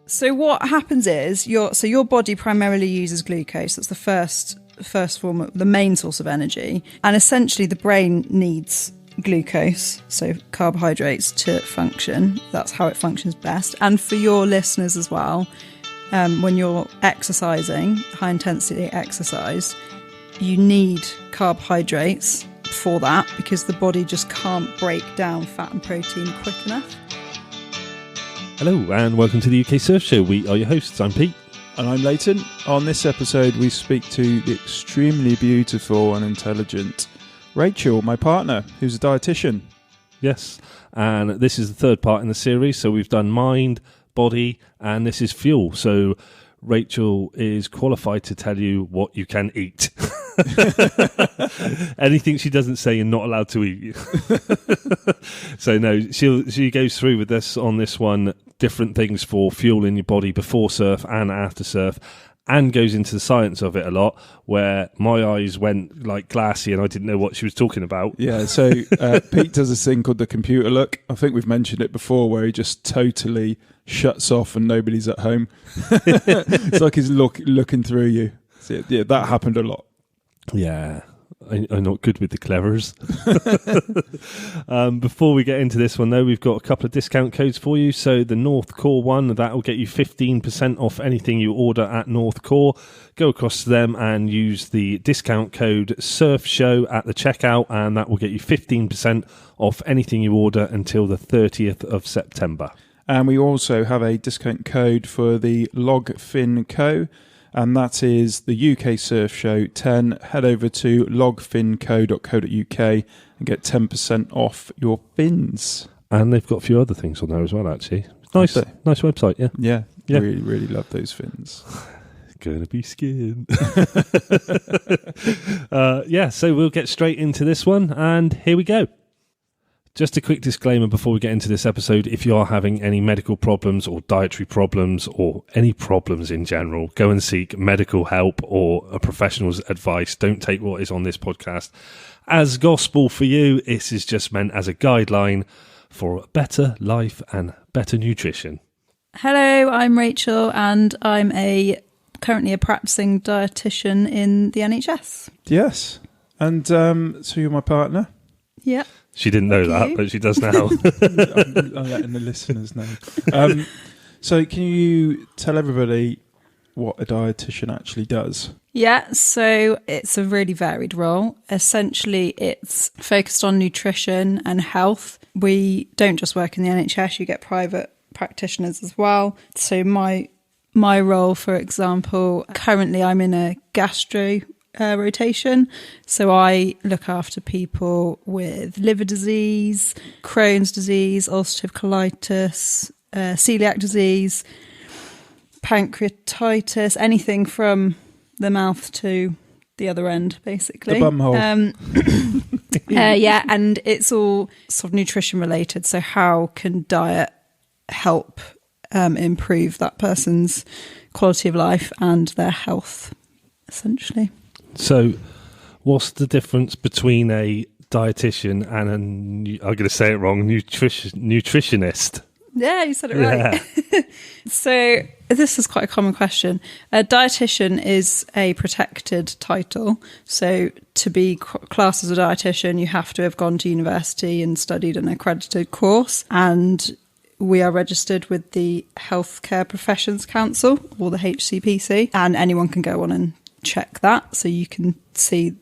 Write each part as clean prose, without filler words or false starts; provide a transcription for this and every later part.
So what happens is your body primarily uses glucose. That's the first form of the main source of energy, and essentially the brain needs glucose, so carbohydrates, to function. That's how it functions best. And for your listeners as well, when you're exercising, high intensity exercise, you need carbohydrates for that because the body just can't break down fat and protein quick enough. Hello and welcome to the UK Surf Show. We are your hosts. I'm Pete. And I'm Leighton. On this episode we speak to the extremely beautiful and intelligent Rachel, my partner, who's a dietitian. Yes, and this is the third part in the series. So we've done mind, body, and this is fuel. So Rachel is qualified to tell you what you can eat. Anything she doesn't say, you're not allowed to eat. So no, she goes through with us on this one, different things for fuel in your body before surf and after surf, and goes into the science of it a lot, where my eyes went like glassy and I didn't know what she was talking about. Yeah, so Pete does this thing called the computer look. I think we've mentioned it before, where he just totally shuts off and nobody's at home. It's like he's looking through you. So yeah, that happened a lot. Yeah, I'm not good with the clevers. Before we get into this one, though, we've got a couple of discount codes for you. So the North Core one, that will get you 15% off anything you order at North Core. Go across to them and use the discount code SURFSHOW at the checkout, and that will get you 15% off anything you order until the 30th of September. And we also have a discount code for the Logfin Co., and that is the UK Surf Show 10. Head over to logfinco.co.uk and get 10% off your fins. And they've got a few other things on there as well, actually. Nice website, yeah. Yeah, really, really love those fins. Gonna be skin. So we'll get straight into this one, and here we go. Just a quick disclaimer before we get into this episode. If you are having any medical problems or dietary problems or any problems in general, go and seek medical help or a professional's advice. Don't take what is on this podcast as gospel for you. This is just meant as a guideline for a better life and better nutrition. Hello, I'm Rachel, and I'm currently a practicing dietitian in the NHS. Yes. And so you're my partner? Yeah. She didn't know that, but she does now. I'm letting the listeners know. So can you tell everybody what a dietitian actually does? Yeah, so it's a really varied role. Essentially, it's focused on nutrition and health. We don't just work in the NHS, you get private practitioners as well. So my role, for example, currently I'm in a gastro rotation. So I look after people with liver disease, Crohn's disease, ulcerative colitis, celiac disease, pancreatitis, anything from the mouth to the other end, basically. The bumhole. And it's all sort of nutrition related. So how can diet help improve that person's quality of life and their health, essentially? So what's the difference between a dietitian and I'm going to say it wrong, nutritionist? Yeah, you said it right. Yeah. So this is quite a common question. A dietitian is a protected title. So to be classed as a dietitian, you have to have gone to university and studied an accredited course. And we are registered with the Healthcare Professions Council, or the HCPC, and anyone can go on and check that. So you can see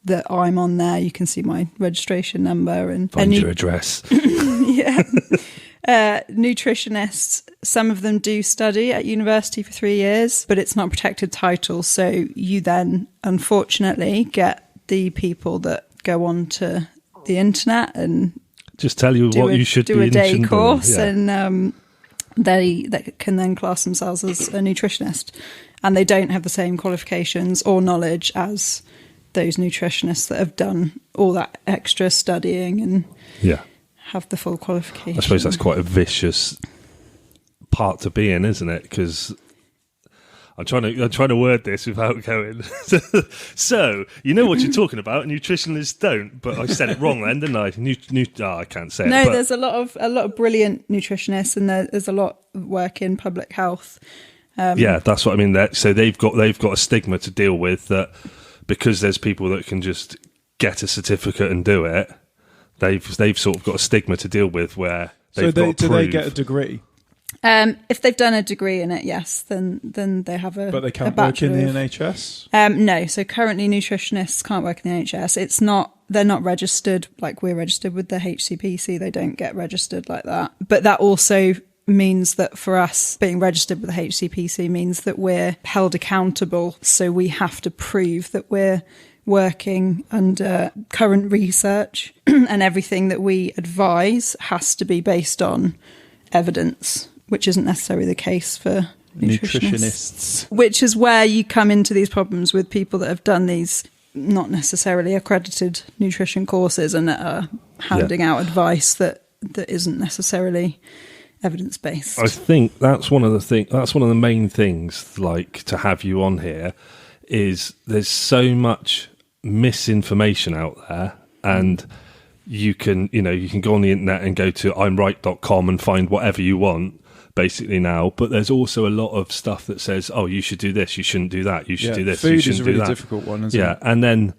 that I'm on there. You can see my registration number and find your address. Yeah. Nutritionists, some of them do study at university for 3 years, but it's not a protected title. So you then, unfortunately, get the people that go on to the internet and just tell you what you should do a day course, and they can then class themselves as a nutritionist, and they don't have the same qualifications or knowledge as those nutritionists that have done all that extra studying and have the full qualification. I suppose that's quite a vicious part to be in, isn't it? Because I'm trying to word this without going. So you know what you're talking about, and nutritionalists don't. But I said it wrong then, didn't I? I can't say it. No, there's a lot of brilliant nutritionists, and there's a lot of work in public health. Yeah, that's what I mean. So they've got a stigma to deal with, that because there's people that can just get a certificate and do it. They've sort of got a stigma to deal with where they've got to prove. Do they get a degree? If they've done a degree in it, yes, then they have a. But they can't work in the NHS? No. So currently, nutritionists can't work in the NHS. They're not registered like we're registered with the HCPC. They don't get registered like that. But that also means that for us, being registered with the HCPC means that we're held accountable. So we have to prove that we're working under current research, and everything that we advise has to be based on evidence, which isn't necessarily the case for nutritionists. Which is where you come into these problems with people that have done these not necessarily accredited nutrition courses and that are handing out advice that isn't necessarily evidence-based. I think that's one of the main things, like, to have you on here, is there's so much misinformation out there, and you can go on the internet and go to imright.com and find whatever you want basically now, but there's also a lot of stuff that says, oh, you should do this, you shouldn't do that, you should do this, you shouldn't do that. Food is a really difficult one, isn't it? Yeah, and then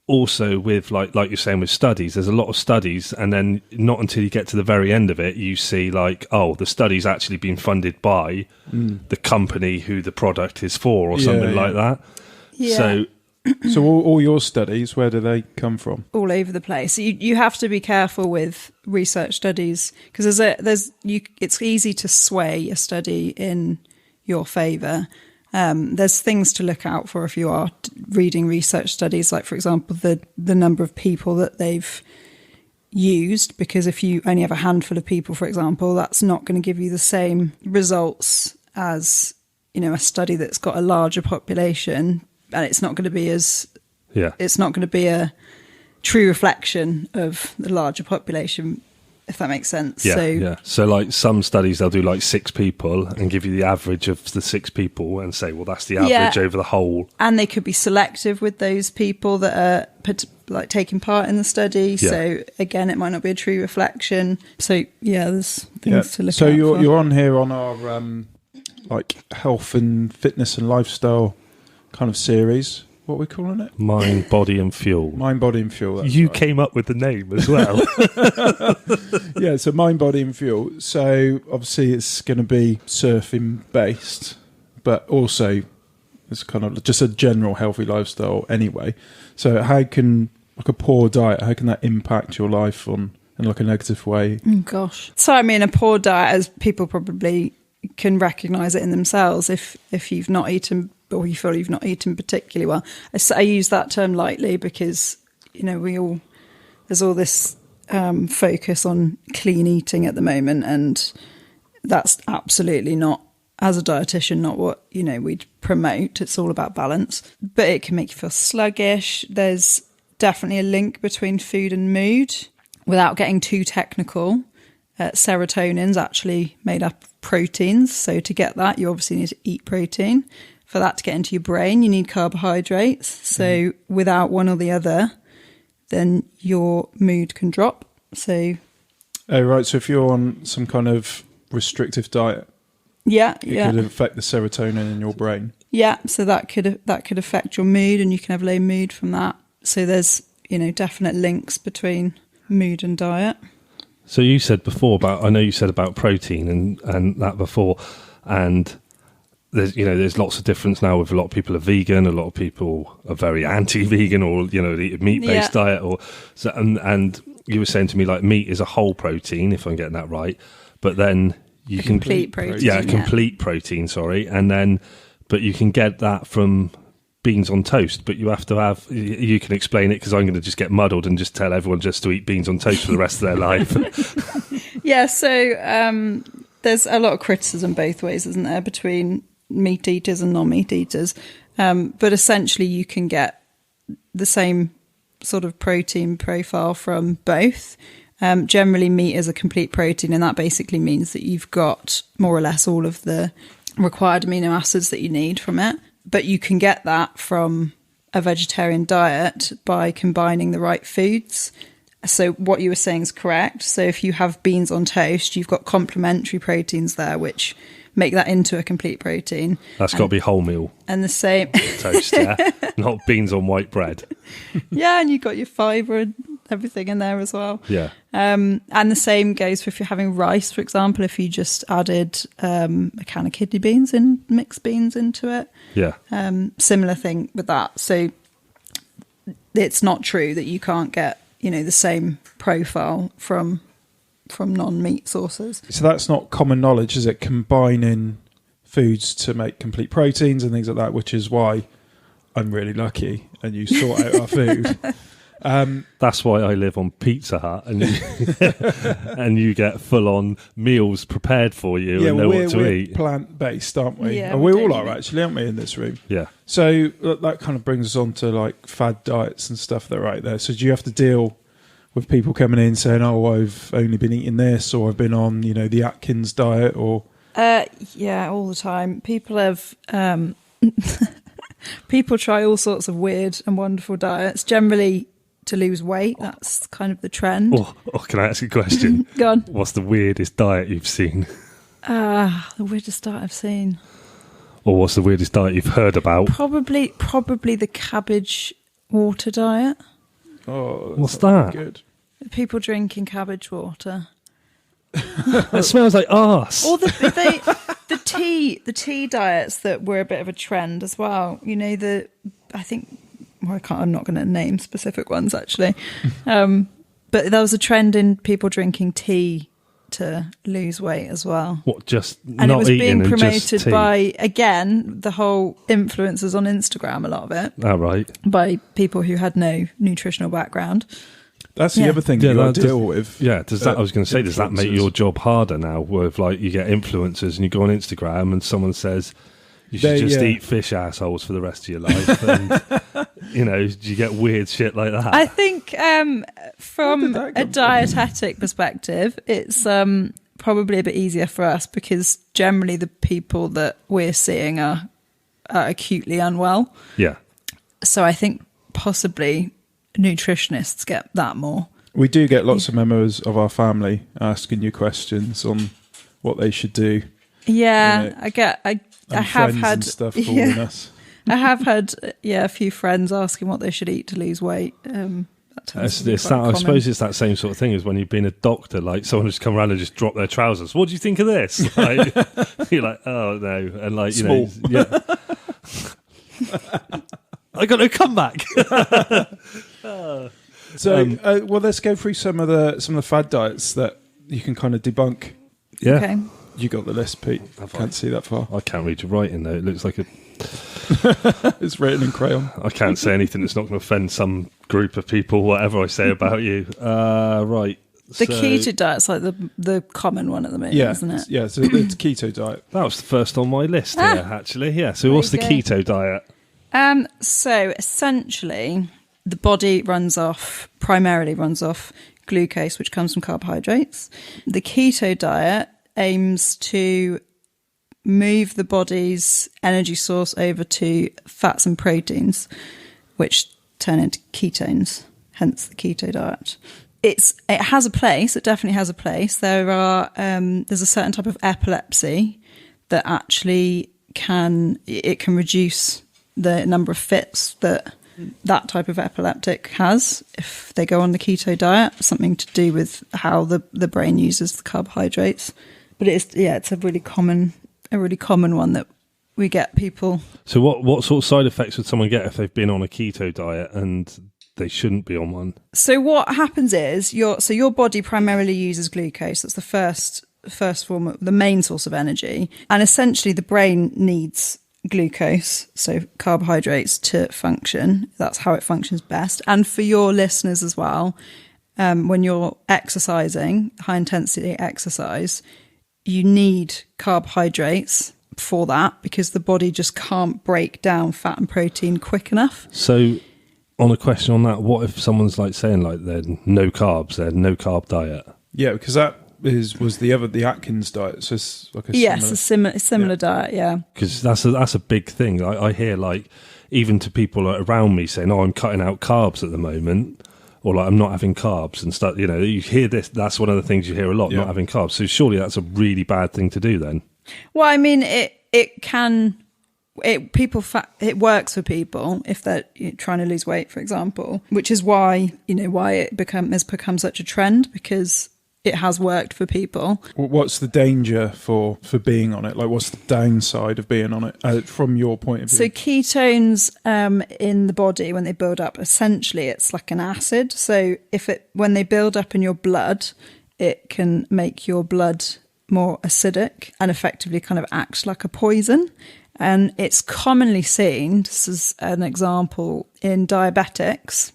also with like you're saying with studies, there's a lot of studies, and then not until you get to the very end of it, you see like, oh, the study's actually been funded by the company who the product is for, or something like that. Yeah. So all your studies, where do they come from? All over the place. You have to be careful with research studies, because it's easy to sway a study in your favour. There's things to look out for if you are reading research studies, like, for example, the number of people that they've used, because if you only have a handful of people, for example, that's not going to give you the same results as, a study that's got a larger population, and it's not going to be it's not going to be a true reflection of the larger population, if that makes sense. So like some studies, they'll do like 6 people and give you the average of the 6 people and say, well, that's the average over the whole. And they could be selective with those people that are taking part in the study. Yeah. So again, it might not be a true reflection. So there's things to look out for. So you're on here on our health and fitness and lifestyle kind of series. What are we calling it? Mind, Body and Fuel. Mind, Body and Fuel. You came up with the name as well. Yeah, so Mind, Body and Fuel. So obviously it's going to be surfing based, but also it's kind of just a general healthy lifestyle anyway. So how can, like, a poor diet, how can that impact your life in like a negative way? Oh, gosh. So I mean, a poor diet, as people probably can recognise it in themselves, if you've not eaten, or you feel you've not eaten particularly well. I use that term lightly because, there's all this focus on clean eating at the moment, and that's absolutely not, as a dietitian, not what, we'd promote. It's all about balance. But it can make you feel sluggish. There's definitely a link between food and mood. Without getting too technical, serotonin's actually made up of proteins. So to get that, you obviously need to eat protein. For that to get into your brain, you need carbohydrates. So without one or the other, then your mood can drop. So, oh right. So if you're on some kind of restrictive diet, it could affect the serotonin in your brain. Yeah. So that could affect your mood, and you can have low mood from that. So there's definite links between mood and diet. So you said before about protein and that before, and there's lots of difference now with a lot of people are vegan, a lot of people are very anti-vegan, or they eat a meat-based diet, or so. And you were saying to me, like, meat is a whole protein, if I'm getting that right, but then you can complete protein, complete protein. Sorry, and then but you can get that from beans on toast, but you have to have. You can explain it, because I'm going to just get muddled and just tell everyone just to eat beans on toast for the rest of their life. So there's a lot of criticism both ways, isn't there, between meat eaters and non-meat eaters, but essentially you can get the same sort of protein profile from both. Generally, meat is a complete protein, and that basically means that you've got more or less all of the required amino acids that you need from it. But you can get that from a vegetarian diet by combining the right foods. So what you were saying is correct. So if you have beans on toast, you've got complementary proteins there, which make that into a complete protein. That's got to be wholemeal And the same... toast, yeah? Not beans on white bread. Yeah, and you've got your fibre and everything in there as well. Yeah. And the same goes for if you're having rice, for example, if you just added a can of kidney beans and mixed beans into it. Yeah. Similar thing with that. So it's not true that you can't get, the same profile from non-meat sources. So that's not common knowledge, is it? Combining foods to make complete proteins and things like that, which is why I'm really lucky and you sort out our food. That's why I live on Pizza Hut and and you get full-on meals prepared for you and know what to eat. We're plant-based, aren't we? Yeah, and we all are, actually, aren't we, in this room? Yeah. So that kind of brings us on to like fad diets and stuff that are right there. So do you have to deal with people coming in saying, oh, I've only been eating this, or I've been on, the Atkins diet, or... Yeah, all the time. People have... people try all sorts of weird and wonderful diets, generally to lose weight. That's kind of the trend. Oh, can I ask a question? Go on. What's the weirdest diet you've seen? The weirdest diet I've seen. Or what's the weirdest diet you've heard about? Probably the cabbage water diet. Oh, what's that? Good. People drinking cabbage water. It smells like arse. Or the tea diets that were a bit of a trend as well. I'm not going to name specific ones actually, but there was a trend in people drinking tea to lose weight as well. What, just and not it was eating being and just promoted tea? by, again, the whole influencers on Instagram, a lot of it. Oh, right. By people who had no nutritional background. That's the other thing you got to deal with. Yeah, I was going to say, does that make your job harder now? Where if, you get influencers and you go on Instagram and someone says you should eat fish assholes for the rest of your life, and you get weird shit like that. I think from a dietetic perspective, it's probably a bit easier for us because generally the people that we're seeing are acutely unwell. Yeah. So I think possibly nutritionists get that more. We do get lots of members of our family asking you questions on what they should do. Yeah, I have had and stuff calling us. I have had a few friends asking what they should eat to lose weight. I suppose it's that same sort of thing as when you've been a doctor, like someone just come around and just drop their trousers. What do you think of this? You're like, oh no, and Small. yeah. I got no comeback. So, let's go through some of the fad diets that you can kind of debunk. Yeah. Okay. You got the list, Pete. I can't see that far. I can't read your writing though. It looks like it's written in crayon. I can't say anything that's not going to offend some group of people, whatever I say about you. Right. The keto diet's like the common one at the moment, isn't it? Yeah, so it's keto diet. That was the first on my list here, actually. Yeah. So what's the keto diet? So essentially, the body primarily runs off glucose, which comes from carbohydrates. The keto diet aims to move the body's energy source over to fats and proteins, which turn into ketones, hence the keto diet. It has a place. It definitely has a place. There's a certain type of epilepsy that actually can reduce the number of fits that type of epileptic has if they go on the keto diet, something to do with how the brain uses the carbohydrates. But it's a really common one that we get people. So what sort of side effects would someone get if they've been on a keto diet and they shouldn't be on one? So what happens is your body primarily uses glucose. That's the first form, the main source of energy, and essentially the brain needs glucose, so carbohydrates, to function. That's how it functions best. And for your listeners as well, when you're exercising, high intensity exercise, you need carbohydrates for that because the body just can't break down fat and protein quick enough. So on a question on that, what if someone's saying they're no carbs, they're no carb diet? Yeah, because that was the Atkins diet. So it's like a similar diet, yeah. Because that's a big thing. I hear, like, even to people around me saying, "Oh, I'm cutting out carbs at the moment," or like, "I'm not having carbs," and stuff. You know, you hear this. That's one of the things you hear a lot. Not having carbs. So surely that's a really bad thing to do then. Well, I mean, it works for people if they're trying to lose weight, for example, which is why it has become such a trend, because it has worked for people. What's the danger for being on it? Like, what's the downside of being on it from your point of view? So ketones in the body, when they build up, essentially it's like an acid. So when they build up in your blood, it can make your blood more acidic and effectively kind of act like a poison. And it's commonly seen, this is an example, in diabetics.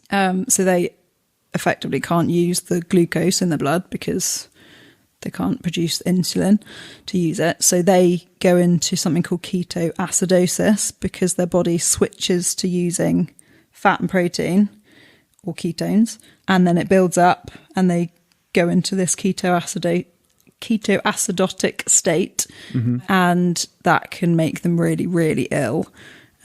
So they effectively can't use the glucose in the blood because they can't produce insulin to use it. So they go into something called ketoacidosis because their body switches to using fat and protein, or ketones, and then it builds up and they go into this ketoacidotic state, and that can make them really, really ill.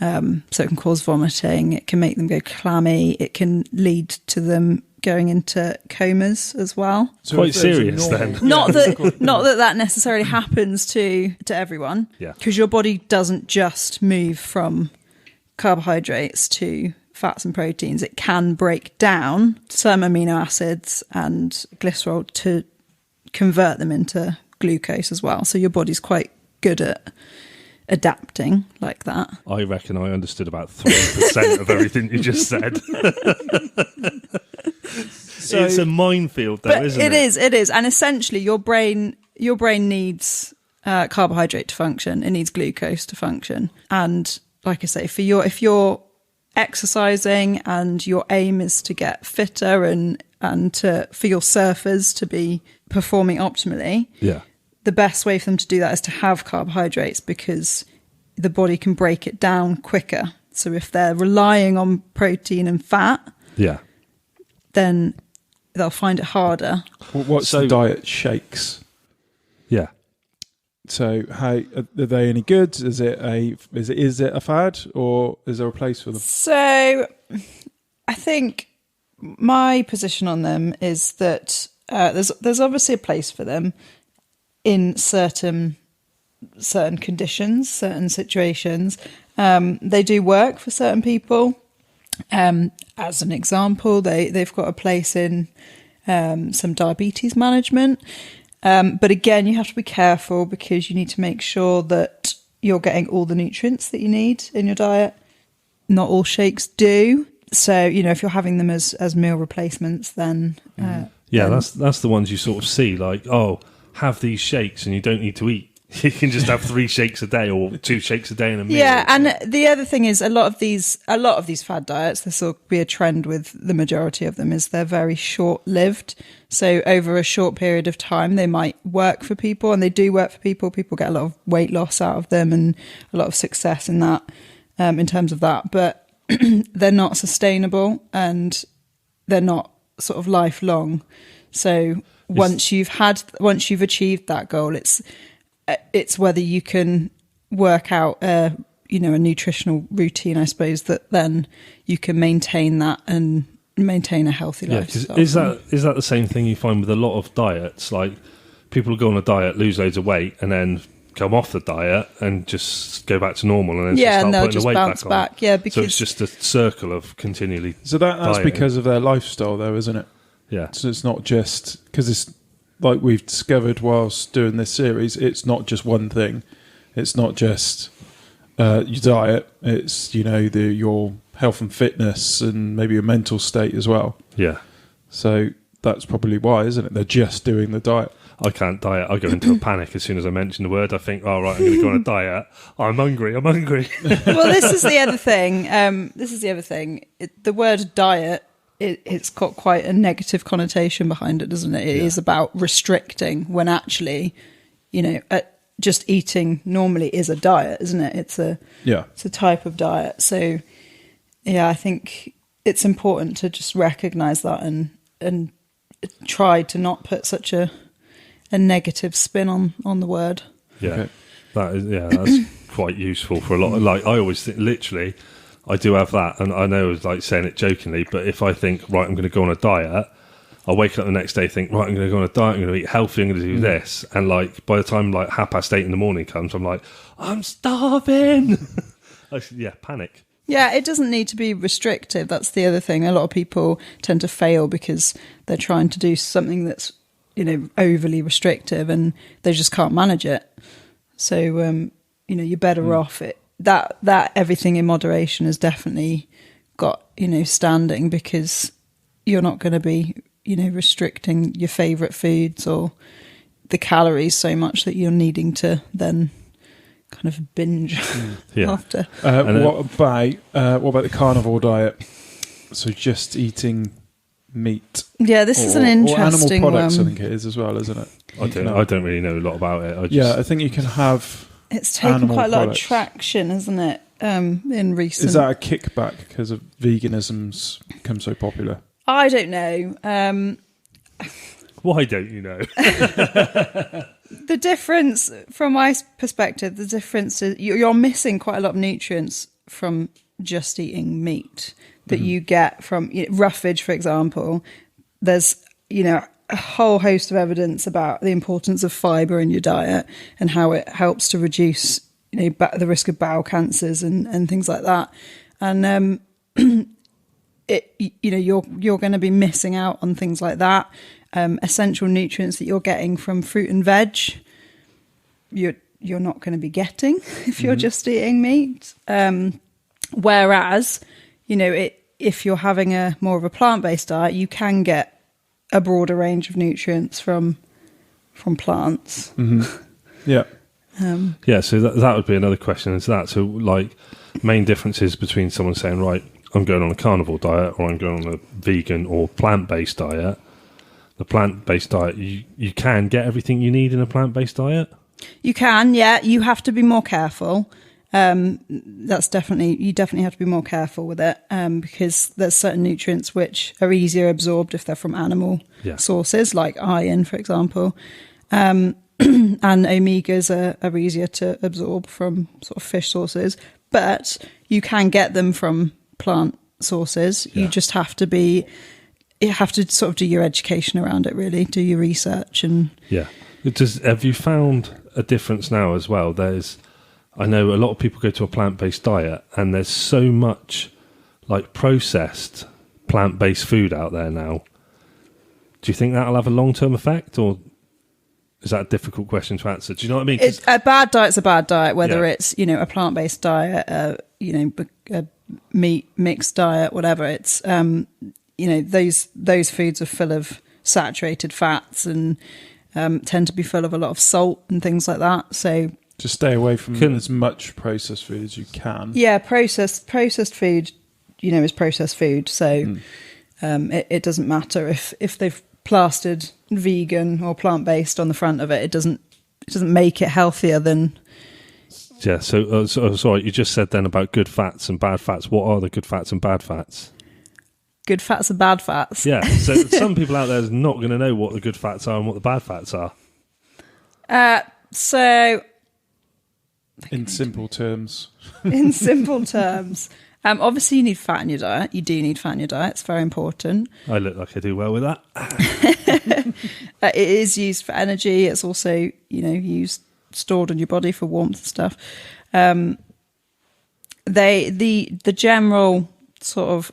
So it can cause vomiting, it can make them go clammy, it can lead to them going into comas as well. So quite serious then. Not that necessarily happens to everyone, because your body doesn't just move from carbohydrates to fats and proteins. It can break down some amino acids and glycerol to convert them into glucose as well. So your body's quite good at adapting like that. I reckon I understood about 3% of everything you just said. So it's a minefield, though, isn't it? It is. And essentially your brain needs carbohydrate to function. It needs glucose to function. And like I say, if you're exercising and your aim is to get fitter and for your surfers to be performing optimally, the best way for them to do that is to have carbohydrates, because the body can break it down quicker. So if they're relying on protein and fat, then they'll find it harder. What's the diet shakes? Yeah. So how are they any good? Is it a fad, or is there a place for them? So I think my position on them is that there's obviously a place for them in certain conditions, certain situations. They do work for certain people. As an example, they've got a place in some diabetes management. But again, you have to be careful, because you need to make sure that you're getting all the nutrients that you need in your diet. Not all shakes do. So, if you're having them as meal replacements, then... that's the ones you sort of see, like, oh, have these shakes and you don't need to eat. You can just have 3 shakes a day or 2 shakes a day in a meal. Yeah, and the other thing is a lot of these fad diets, this will be a trend with the majority of them, is they're very short-lived. So over a short period of time, they might work for people, and they do work for people. People get a lot of weight loss out of them and a lot of success in that, in terms of that. But they're not sustainable and they're not sort of lifelong. So once you've achieved that goal, it's whether you can work out a nutritional routine, I suppose, that then you can maintain that and maintain a healthy lifestyle. Is that the same thing you find with a lot of diets? Like, people go on a diet, lose loads of weight, and then come off the diet and just go back to normal, and then start putting the weight back on. Yeah, because so it's just a circle of continually. So that's dieting. because of their lifestyle, though, isn't it? Yeah. So it's not just because it's like we've discovered whilst doing this series. It's not just one thing. It's not just your diet. It's your health and fitness and maybe your mental state as well. Yeah. So that's probably why, isn't it? They're just doing the diet. I can't diet. I go into a panic as soon as I mention the word. I think, oh, right, I'm going to go on a diet. I'm hungry. Well, this is the other thing. The word diet, it's got quite a negative connotation behind it, doesn't it? It is about restricting, when actually, just eating normally is a diet, isn't it? It's a type of diet. So, yeah, I think it's important to just recognise that and try to not put such a a negative spin on the word. Yeah, that's quite useful for a lot. Like I always think, literally, I do have that, and I know it's like saying it jokingly, but if I think, right, I'm going to go on a diet, I'll wake up the next day, think, right, I'm going to go on a diet, I'm going to eat healthy, I'm going to do this, and like by the time like 8:30 in the morning comes, I'm like, I'm starving. Panic. Yeah, it doesn't need to be restrictive. That's the other thing. A lot of people tend to fail because they're trying to do something that's, overly restrictive, and they just can't manage it. So, you're better off that everything in moderation has definitely got, standing, because you're not going to be, restricting your favourite foods or the calories so much that you're needing to then kind of binge after. What about the carnivore diet? So just eating meat. Yeah, this is an interesting or animal products, one. I think it is as well, isn't it? I don't really know a lot about it. I think you can have. It's taken quite a lot products. of traction, isn't it? In recent. Is that a kickback because of veganism's become so popular? I don't know. Why don't you know? The difference, from my perspective, the difference is you're missing quite a lot of nutrients from just eating meat that you get from roughage, for example. There's, a whole host of evidence about the importance of fibre in your diet and how it helps to reduce, the risk of bowel cancers and things like that. And you're going to be missing out on things like that. Essential nutrients that you're getting from fruit and veg, you're not going to be getting if you're just eating meat. Whereas, if you're having a more of a plant-based diet, you can get a broader range of nutrients from plants. Yeah. So that would be another question. Is that so? Like, main differences between someone saying, right, I'm going on a carnivore diet, or I'm going on a vegan or plant-based diet. The plant-based diet, you can get everything you need in a plant-based diet? You can, yeah. You have to be more careful. You definitely have to be more careful with it, because there's certain nutrients which are easier absorbed if they're from animal sources, like iron, for example. And omegas are easier to absorb from sort of fish sources. But you can get them from plant sources. You just have to sort of do your education around it, really, do your research. And have you found a difference now as well? I know a lot of people go to a plant-based diet, and there's so much like processed plant-based food out there now. Do you think that'll have a long-term effect, or is that a difficult question to answer? Do you know what I mean? A bad diet's a bad diet, whether it's, a plant-based diet, a meat mixed diet, whatever. It's, those foods are full of saturated fats and tend to be full of a lot of salt and things like that. So just stay away from as much processed food as you can. Yeah, processed food, is processed food. So it doesn't matter if they've plastered vegan or plant-based on the front of it. It doesn't make it healthier than. Yeah. So sorry, you just said then about good fats and bad fats. What are the good fats and bad fats? Good fats and bad fats. Yeah. So some people out there is not going to know what the good fats are and what the bad fats are. In simple terms. Obviously you need fat in your diet. You do need fat in your diet. It's very important. I look like I do well with that. It is used for energy. It's also, stored in your body for warmth and stuff. The general sort of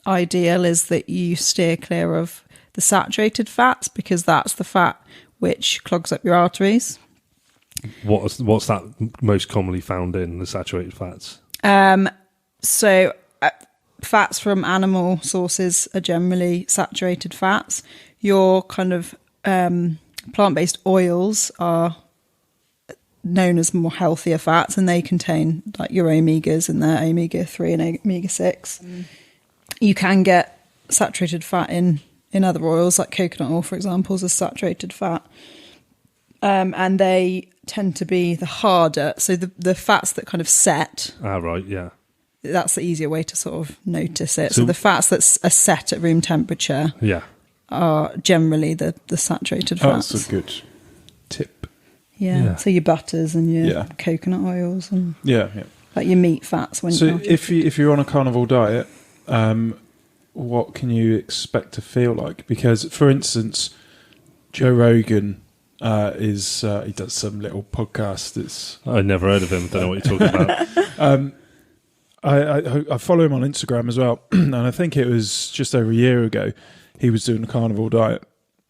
ideal is that you steer clear of the saturated fats, because that's the fat which clogs up your arteries. What's that most commonly found in the saturated fats? Fats from animal sources are generally saturated fats. Your kind of plant-based oils are known as more healthier fats, and they contain like your omegas in there, omega-3 and omega-6. You can get saturated fat in other oils, like coconut oil, for example, is a saturated fat. And they tend to be the harder. So the fats that kind of set. Ah, right, yeah. That's the easier way to sort of notice it. So the fats that are set at room temperature are generally the saturated fats. That's a good Yeah. So your butters and your Yeah. coconut oils and Yeah. like your meat fats. When So if you're on a carnivore diet, what can you expect to feel like? Because, for instance, Joe Rogan he does some little podcast that's... I've never heard of him. Don't know what you're talking about. I follow him on Instagram as well, and I think it was just over a year ago he was doing a carnivore diet,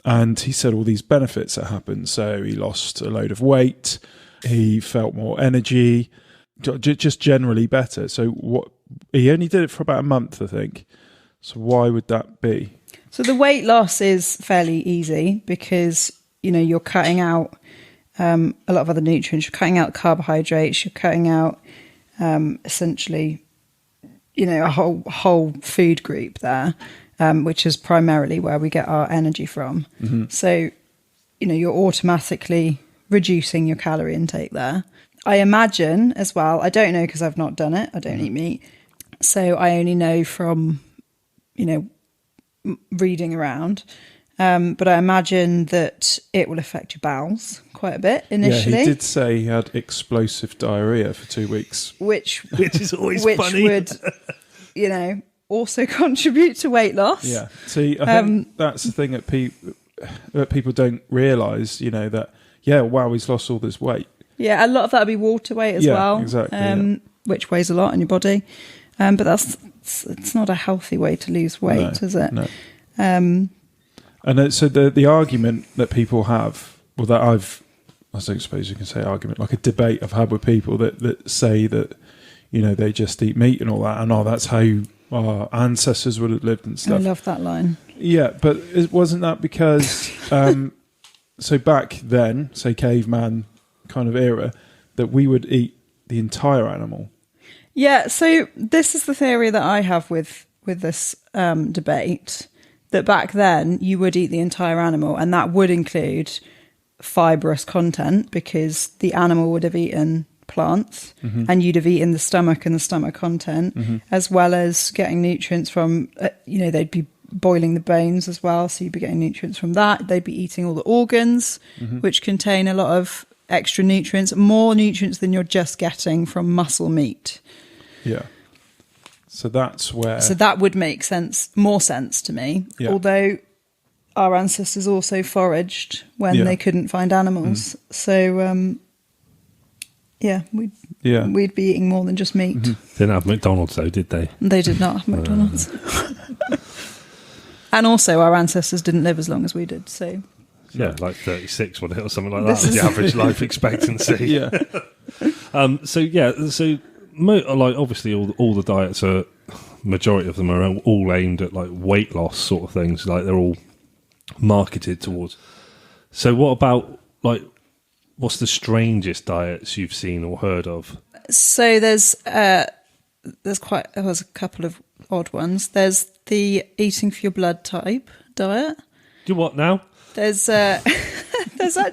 and he said all these benefits that happened. So he lost a load of weight, he felt more energy, just generally better. So he only did it for about a month, I think. So why would that be? So the weight loss is fairly easy because, you're cutting out a lot of other nutrients. You're cutting out carbohydrates. You're cutting out essentially, a whole food group there, which is primarily where we get our energy from. Mm-hmm. So, you're automatically reducing your calorie intake there. I imagine as well, I don't know because I've not done it. I don't eat meat. So I only know from, reading around. But I imagine that it will affect your bowels quite a bit initially. Yeah, he did say he had explosive diarrhea for 2 weeks. Which is always funny. Which would, also contribute to weight loss. Yeah. See, I think that's the thing that people don't realise, that, wow, he's lost all this weight. Yeah, a lot of that will be water weight as well. Exactly. Which weighs a lot in your body. But it's not a healthy way to lose weight, is it? No. And so the argument that people have, well, that I don't suppose you can say argument, like a debate I've had with people that say that, they just eat meat and all that, and that's how our ancestors would have lived and stuff. I love that line. Yeah, but wasn't that because, so back then, say caveman kind of era, that we would eat the entire animal? Yeah, so this is the theory that I have with this debate, that back then you would eat the entire animal, and that would include fibrous content because the animal would have eaten plants, mm-hmm. and you'd have eaten the stomach and the stomach content, mm-hmm. as well as getting nutrients from, they'd be boiling the bones as well, so you'd be getting nutrients from that. They'd be eating all the organs, mm-hmm. which contain a lot of extra nutrients, more nutrients than you're just getting from muscle meat. Yeah. So that's where... So that would make more sense to me. Yeah. Although our ancestors also foraged when they couldn't find animals. Mm. So, we'd be eating more than just meat. Mm-hmm. Didn't have McDonald's though, did they? They did not have McDonald's. And also our ancestors didn't live as long as we did, so... Yeah, like 36, wasn't it, or something like that was the average life expectancy. Yeah. Like obviously all the diets are, majority of them are all aimed at like weight loss sort of things, like they're all marketed towards. So what about like, what's the strangest diets you've seen or heard of? So there's a couple of odd ones. There's the eating for your blood type diet. Do what now? There's actually,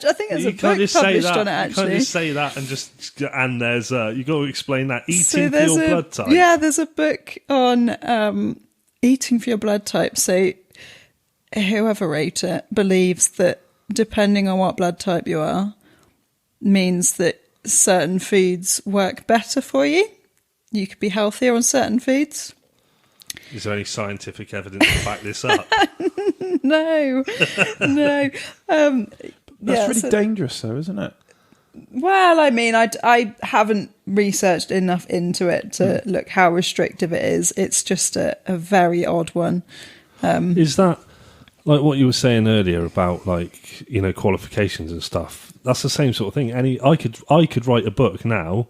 I think there's a book published on it. Actually, you can't just say that and there's you got to explain that eating for your blood type. Yeah, there's a book on eating for your blood type. So whoever wrote it believes that depending on what blood type you are, means that certain foods work better for you. You could be healthier on certain foods. Is there any scientific evidence to back this up? No. That's really dangerous, though, isn't it? Well, I mean, I haven't researched enough into it to look how restrictive it is. It's just a very odd one. Is that like what you were saying earlier about like, qualifications and stuff? That's the same sort of thing. I could write a book now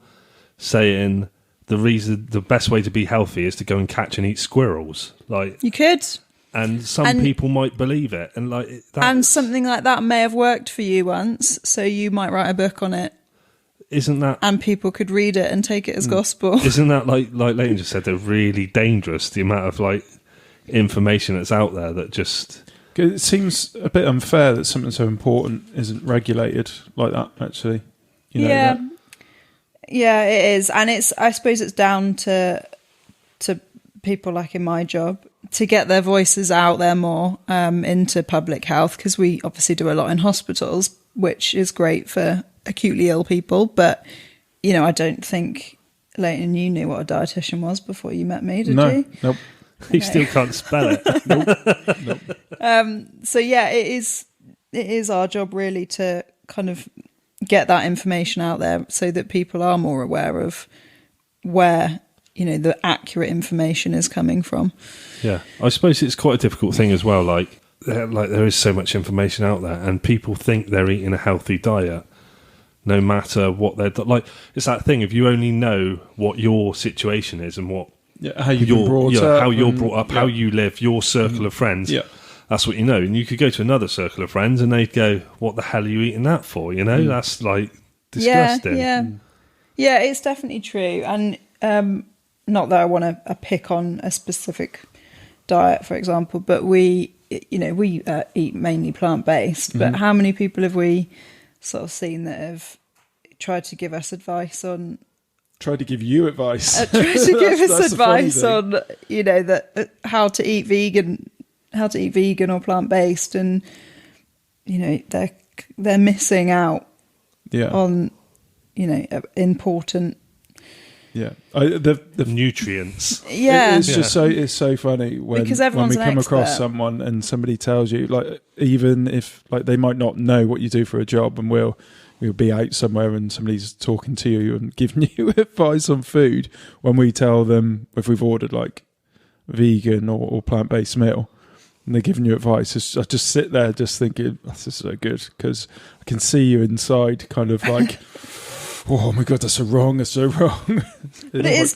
saying the best way to be healthy is to go and catch and eat squirrels. Like you could. And some people might believe it, and something like that may have worked for you once, so you might write a book on it. Isn't that? And people could read it and take it as gospel. Isn't that like Leighton just said? They're really dangerous. The amount of like information that's out there that just. It seems a bit unfair that something so important isn't regulated like that. Actually, yeah, it is, and I suppose it's down to people like in my job to get their voices out there more into public health, because we obviously do a lot in hospitals, which is great for acutely ill people. But, you know, I don't think, Leighton, you knew what a dietitian was before you met me, did you? Nope. He still can't spell it. Nope. So yeah, it is our job really to kind of get that information out there so that people are more aware of where, you know, the accurate information is coming from. Yeah, I suppose it's quite a difficult thing as well. Like there is so much information out there, and people think they're eating a healthy diet, no matter what they're like. It's that thing: if you only know what your situation is and what how you've been brought up, how you're brought up, how you live, your circle of friends. Yeah. That's what you know. And you could go to another circle of friends and they'd go, what the hell are you eating that for? You know, that's like disgusting. Yeah, it's definitely true. And not that I want to pick on a specific diet, for example, but we eat mainly plant-based. But how many people have we sort of seen that have tried to give us advice on... Tried to give you advice. Tried to give us advice on, you know, that how to eat vegan or plant-based, and you know they're missing out on, you know, important the nutrients. It's just so funny when we come across someone and somebody tells you, like, even if like they might not know what you do for a job, and we'll be out somewhere and somebody's talking to you and giving you advice on food, when we tell them if we've ordered like vegan or plant-based meal and they're giving you advice, I just sit there just thinking, this is so good, because I can see you inside kind of like, oh my God, that's so wrong. But it is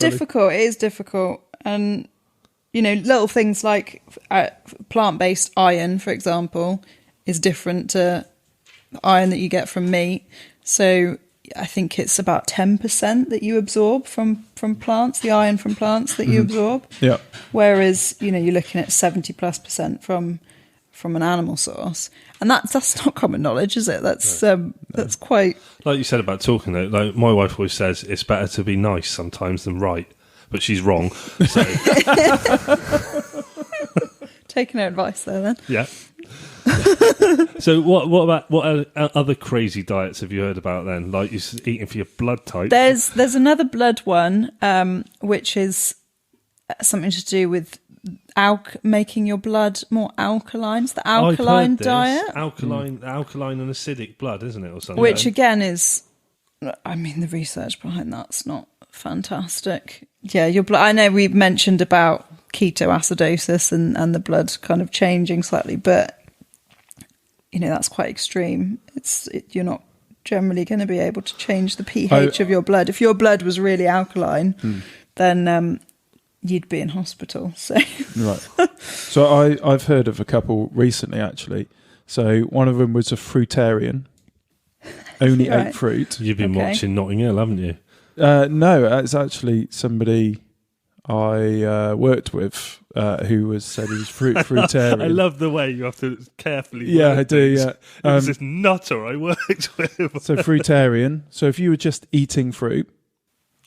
difficult. And, you know, little things like plant-based iron, for example, is different to iron that you get from meat. So I think it's about 10% that you absorb from plants, the iron from plants that you absorb. Yeah. Whereas, you know, you're looking at 70+% from an animal source. And that's not common knowledge, is it? That's quite... Like you said about talking, though, like my wife always says, it's better to be nice sometimes than right. But she's wrong. So. Taking her advice there, then. Yeah. So what other crazy diets have you heard about then? Like you're eating for your blood type? There's another blood one, which is something to do with making your blood more alkaline. It's the alkaline diet. Alkaline and acidic blood, isn't it, or something? Which again is, I mean, the research behind that's not fantastic. Yeah, your blood. I know we've mentioned about ketoacidosis and the blood kind of changing slightly, but you know, that's quite extreme. You're not generally going to be able to change the pH of your blood. If your blood was really alkaline, then you'd be in hospital. So right. So I've heard of a couple recently, actually. So one of them was a fruitarian, only ate fruit. You've been watching Notting Hill, haven't you? No, it's actually somebody I worked with who said he was fruitarian. I love the way you have to carefully. Yeah, I do. Yeah, it was this nutter I worked with. So fruitarian. So if you were just eating fruit,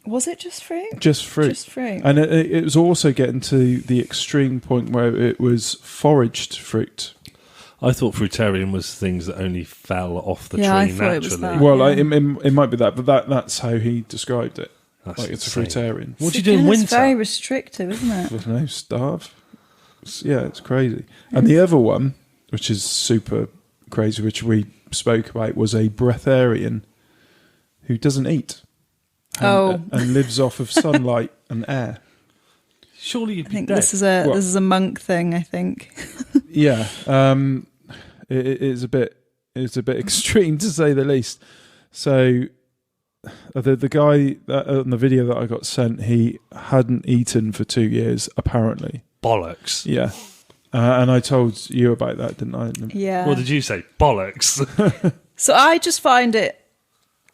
was it just fruit? Just fruit. Just fruit. And it was also getting to the extreme point where it was foraged fruit. I thought fruitarian was things that only fell off the tree naturally. It was that, well, it might be that, but that's how he described it. That's like it's insane. a fruitarian. What do you do in winter? It's very restrictive, isn't it? There's no starve. It's crazy. And the other one, which is super crazy, which we spoke about, was a breatharian who doesn't eat and lives off of sunlight and air. Surely you'd be think dead. This is a monk thing, I think. Yeah, it is a bit extreme to say the least. So the guy on the video that I got sent, he hadn't eaten for 2 years apparently. Bollocks. Yeah, and I told you about that, didn't I? Yeah. What did you say? Bollocks. So I just find it,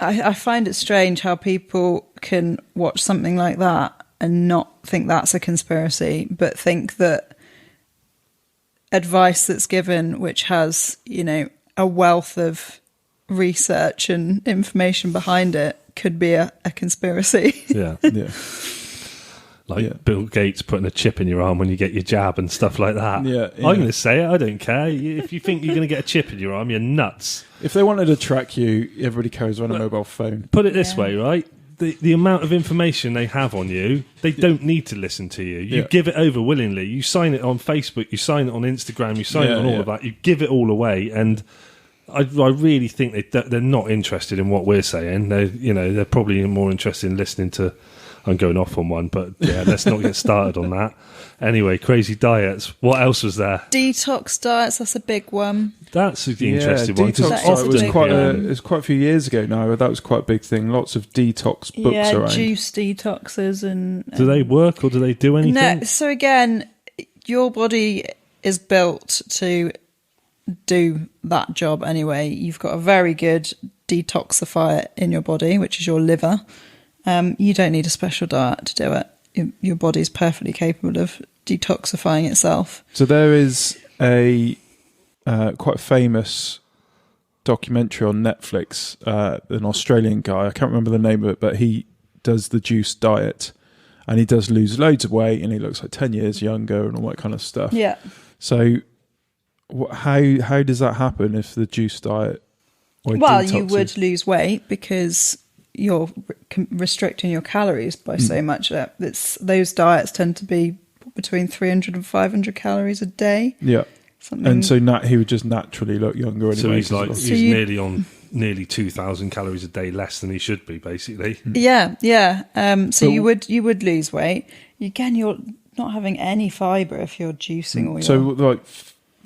I find it strange how people can watch something like that and not think that's a conspiracy, but think that advice that's given, which has, you know, a wealth of research and information behind it, could be a conspiracy. Yeah. Yeah. Like Bill Gates putting a chip in your arm when you get your jab and stuff like that. Yeah. I'm going to say it. I don't care. If you think you're going to get a chip in your arm, you're nuts. If they wanted to track you, everybody carries around a mobile phone. Put it this way, right? The amount of information they have on you, they don't need to listen to you. You give it over willingly. You sign it on Facebook, you sign it on Instagram, you sign it on all of that. You give it all away, and I really think they're not interested in what we're saying. They're probably more interested in listening to. I'm going off on one, but let's not get started on that. Anyway, crazy diets. What else was there? Detox diets, that's a big one. That's the interesting one. Detox diet was quite a few years ago now. That was quite a big thing. Lots of detox books around. Juice detoxes and do they work or do they do anything? No. So again, your body is built to do that job anyway. You've got a very good detoxifier in your body, which is your liver. You don't need a special diet to do it. Your body is perfectly capable of detoxifying itself. So there is a quite famous documentary on Netflix, an Australian guy, I can't remember the name of it, but he does the juice diet and he does lose loads of weight and he looks like 10 years younger and all that kind of stuff. Yeah. So how does that happen if the juice diet or you would lose weight because you're restricting your calories by so much. Those diets tend to be between 300 and 500 calories a day. Yeah. And so he would just naturally look younger anyway. So he's nearly on nearly 2,000 calories a day less than he should be, basically. Yeah. So you would lose weight. Again, you're not having any fibre if you're juicing all your... So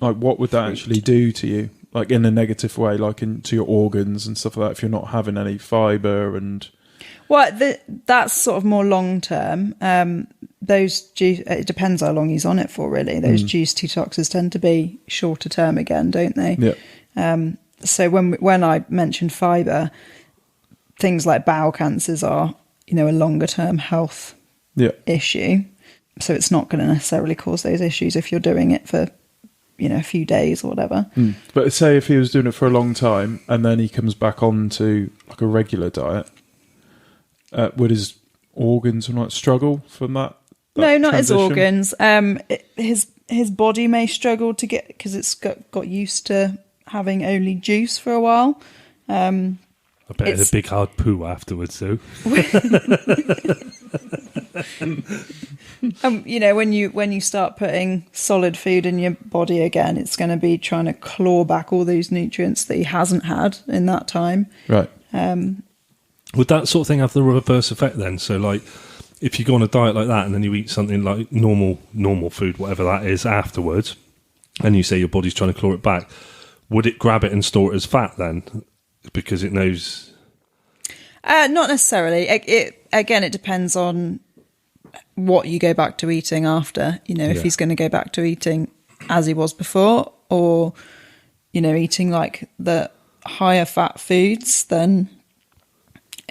like what would that actually do to you? Like in a negative way, like into your organs and stuff like that, if you're not having any fibre and... Well, that's sort of more long term. It depends how long he's on it for, really. Those juice detoxes tend to be shorter term again, don't they? Yeah. So when I mentioned fibre, things like bowel cancers are, a longer term health issue. So it's not going to necessarily cause those issues if you're doing it for, a few days or whatever. But say if he was doing it for a long time and then he comes back on to like a regular diet, would his organs not struggle from that no, not transition? his organs. His body may struggle to get, because it's got used to having only juice for a while. I bet it's a big hard poo afterwards, though. When you start putting solid food in your body again, it's going to be trying to claw back all those nutrients that he hasn't had in that time. Right. Would that sort of thing have the reverse effect then? So, like, if you go on a diet like that and then you eat something like normal food, whatever that is, afterwards, and you say your body's trying to claw it back, would it grab it and store it as fat then? Because it knows... Not necessarily. It depends on what you go back to eating after. If he's going to go back to eating as he was before, or eating like the higher fat foods, then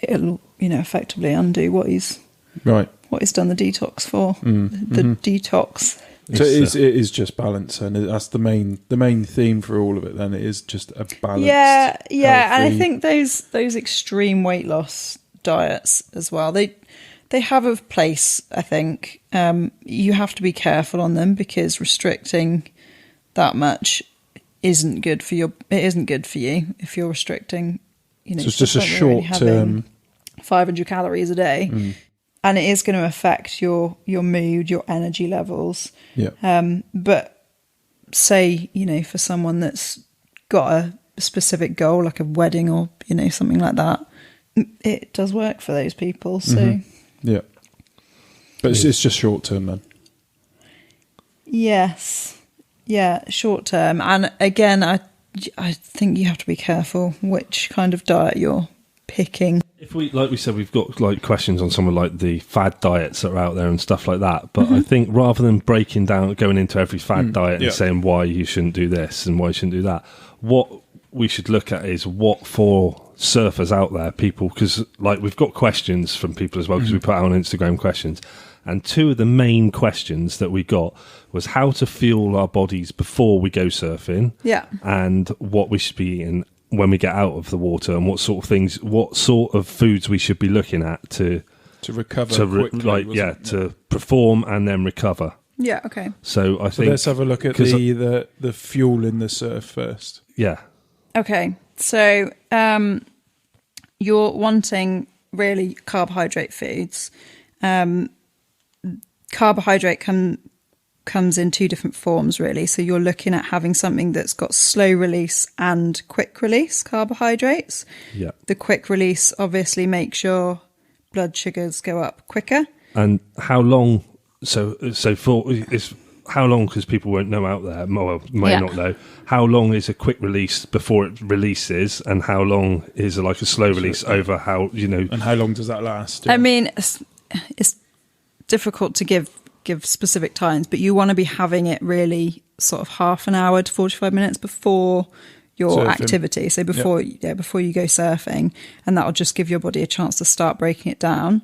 it'll effectively undo what he's done the detox for. The detox. So it is just balance, and that's the main theme for all of it. Then it is just a balance. Yeah, and I think those extreme weight loss diets as well, they have a place. I think you have to be careful on them because restricting that much isn't good for you if you're restricting. So it's just a short term 500 calories a day. And it is going to affect your mood, your energy levels. Yeah. But say, for someone that's got a specific goal, like a wedding or, something like that, it does work for those people. So yeah. But it's just short term then. Yes. Yeah, short term. And again, I think you have to be careful which kind of diet you're picking. If we said, we've got like questions on some of like the fad diets that are out there and stuff like that, but I think rather than breaking down, going into every fad diet and saying why you shouldn't do this and why you shouldn't do that, what we should look at is what for surfers out there, people, because like we've got questions from people as well, because we put out on Instagram questions, and two of the main questions that we got was how to fuel our bodies before we go surfing, and what we should be eating when we get out of the water, and what sort of foods we should be looking at to to recover quickly, to perform and then recover. Yeah, okay. So I think let's have a look at the fuel in the surf first. Yeah. Okay, so you're wanting really carbohydrate foods. Carbohydrate comes in two different forms, really. So you're looking at having something that's got slow release and quick release carbohydrates. Yeah. The quick release obviously makes your blood sugars go up quicker. And how long? How long? Because people won't know out there, may not know. How long is a quick release before it releases, and how long is like a slow release over how And how long does that last? I mean, it's difficult to give specific times, but you want to be having it really sort of half an hour to 45 minutes before your surfing activity. So before you go surfing, and that will just give your body a chance to start breaking it down.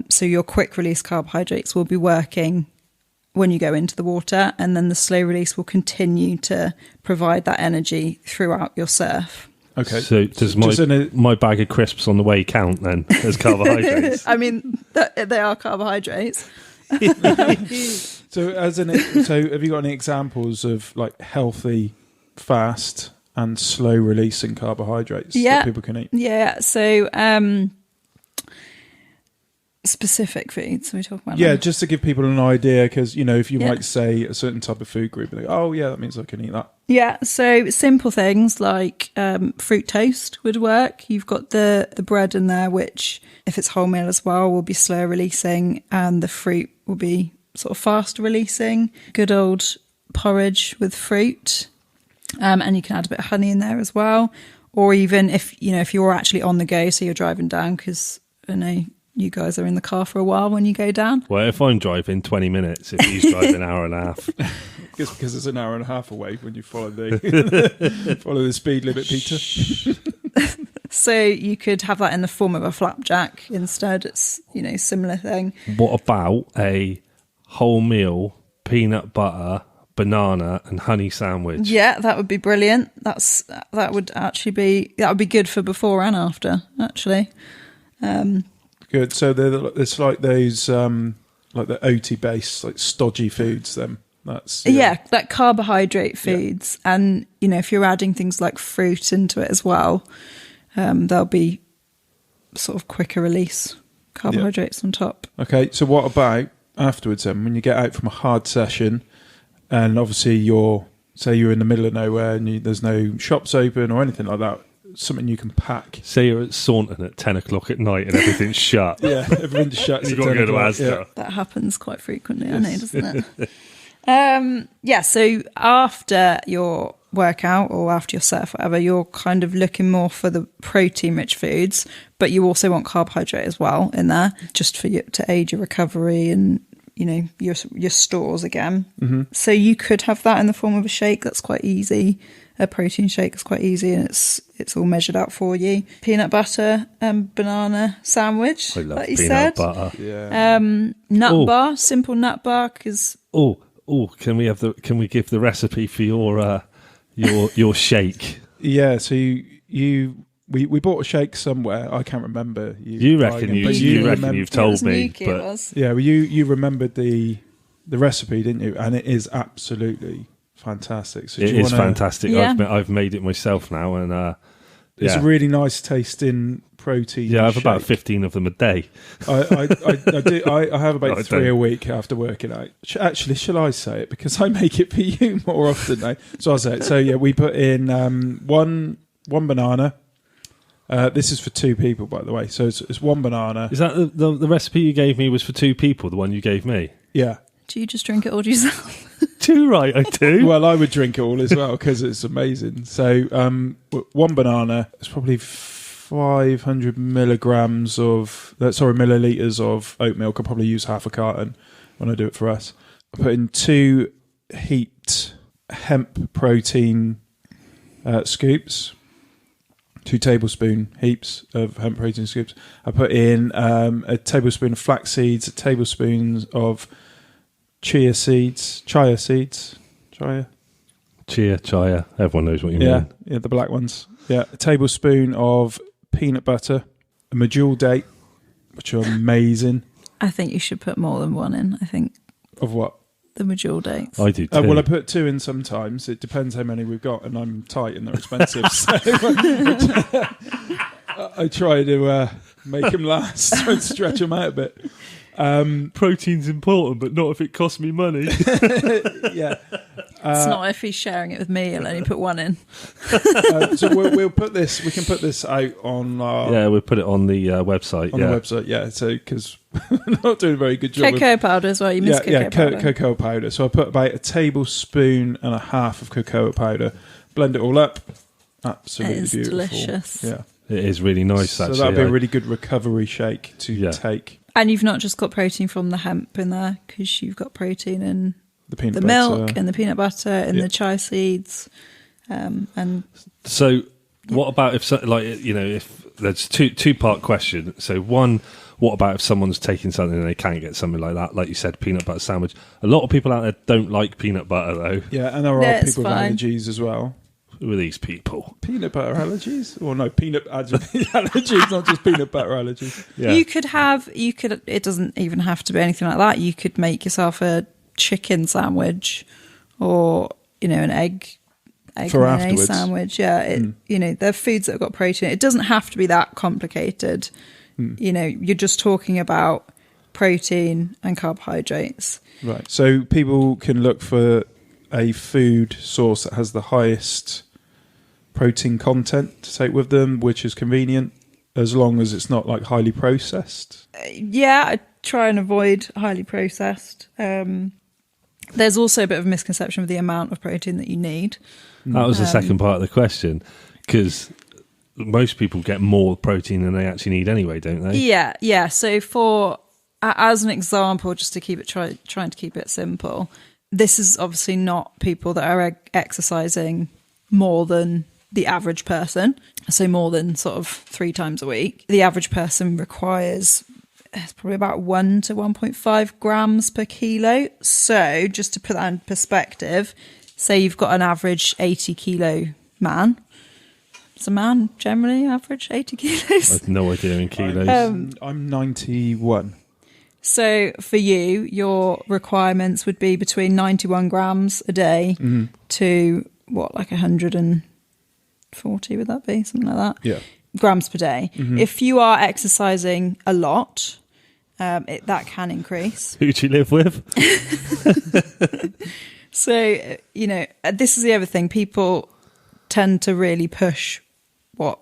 So your quick release carbohydrates will be working when you go into the water, and then the slow release will continue to provide that energy throughout your surf. Okay. So does my bag of crisps on the way count then as carbohydrates? I mean, they are carbohydrates. So have you got any examples of like healthy, fast and slow releasing carbohydrates that people can eat? Yeah. So specific foods we talk about. Yeah, just to give people an idea, because if you might say a certain type of food group, like, oh yeah, that means I can eat that. Yeah, so simple things like fruit toast would work. You've got the bread in there, which if it's wholemeal as well will be slow releasing, and the fruit will be sort of fast releasing. Good old porridge with fruit, and you can add a bit of honey in there as well. Or even if you're actually on the go, so you're driving down, because I know you guys are in the car for a while when you go down. Well, if I'm driving 20 minutes, if he's driving an hour and a half. It's because it's an hour and a half away when you follow the speed limit, Peter. So you could have that in the form of a flapjack instead. It's, similar thing. What about a wholemeal peanut butter, banana and honey sandwich? Yeah, that would be brilliant. That would be good for before and after, actually. Good. So it's like those like the oaty based, like stodgy foods then. That's like carbohydrate foods. Yeah. And if you're adding things like fruit into it as well, there'll be sort of quicker release carbohydrates on top. Okay, so what about afterwards then, when you get out from a hard session, and obviously you're in the middle of nowhere and there's no shops open or anything like that, something you can pack. Say you're at Saunton at 10 o'clock at night and everything's shut. Yeah, everything's shut. You've got to go to Asda. Yeah. That happens quite frequently, I know, doesn't it? So after your workout or after your surf, whatever, you're kind of looking more for the protein-rich foods, but you also want carbohydrate as well in there, just for you to aid your recovery and your stores again. Mm-hmm. So you could have that in the form of a shake. That's quite easy. A protein shake is quite easy, and it's all measured out for you. Peanut butter and banana sandwich. I love like you peanut said. butter. Yeah. Nut bar, simple nut bar. Because can we give the recipe for your shake? Yeah. So we bought a shake somewhere. I can't remember. You reckon you've told me, but yeah, well, you remembered the recipe, didn't you? And it is absolutely fantastic. So it is fantastic. Yeah. I've made it myself now, and it's a really nice tasting protein. Yeah, I have shake. about 15 of them a day. I do. I have about 3 a week after working out. Actually, shall I say it, because I make it for you more often now? So I'll say it. So yeah, we put in one banana. This is for 2 people, by the way. So it's 1 banana. Is that the recipe you gave me was for 2 people? The one you gave me? Yeah. Do you just drink it all yourself? Too right, I do. Well, I would drink it all as well because it's amazing. So 1 banana is probably 500 milliliters of oat milk. I'll probably use half a carton when I do it for us. I put in 2 heaped hemp protein scoops. 2 tablespoon heaps of hemp protein scoops. I put in a tablespoon of flax seeds, a tablespoon of chia. Everyone knows what you mean. Yeah, the black ones. Yeah, a tablespoon of peanut butter, a medjool date, which are amazing. I think you should put more than one in. I think Of what? the mature dates. I do too. Well, I put 2 in sometimes. It depends how many we've got, and I'm tight and they're expensive. So I try to make them last, try and stretch them out a bit. Protein's important, but not if it costs me money. Yeah. It's not if he's sharing it with me, he'll only put one in. So we'll put this. We can put this out on our Yeah, we'll put it on the website. on the website. Yeah. So because we're not doing a very good job. Cocoa powder as well. You missed cocoa powder. Cocoa powder. So I put about a tablespoon and a half of cocoa powder. Blend it all up. Absolutely It is beautiful. delicious. Yeah. It is really nice, So actually. that'd be a really good recovery shake to take. And you've not just got protein from the hemp in there, because you've got protein in The peanut the butter. milk and the peanut butter and the chia seeds. And So what about if, if there's two-part question. So one, what about if someone's taking something and they can't get something like that? Like you said, peanut butter sandwich. A lot of people out there don't like peanut butter, though. Yeah, and there are That's people fine. with allergies as well. Who are these people? Peanut butter allergies? Or no, peanut allergies, not just peanut butter allergies. Yeah. it doesn't even have to be anything like that. You could make yourself a chicken sandwich or, an egg For mayonnaise afterwards. sandwich. Yeah, they're foods that have got protein. It doesn't have to be that complicated. You're just talking about protein and carbohydrates. Right. So people can look for a food source that has the highest protein content to take with them, which is convenient, as long as it's not like highly processed. Yeah, I try and avoid highly processed. There's also a bit of a misconception with the amount of protein that you need. That was the second part of the question, because most people get more protein than they actually need anyway, don't they? Yeah. So as an example, just to keep it trying to keep it simple, this is obviously not people that are exercising more than the average person, so more than sort of 3 times a week. The average person requires probably about 1 to 1.5 grams per kilo. So just to put that in perspective, say you've got an average 80 kilo man. Is a man generally average 80 kilos? I have no idea in kilos. I'm 91. So for you, your requirements would be between 91 grams a day to like 140, would that be? Something like that? Yeah. Grams per day. If you are exercising a lot, that can increase. Who do you live with? So, this is the other thing. People tend to really push what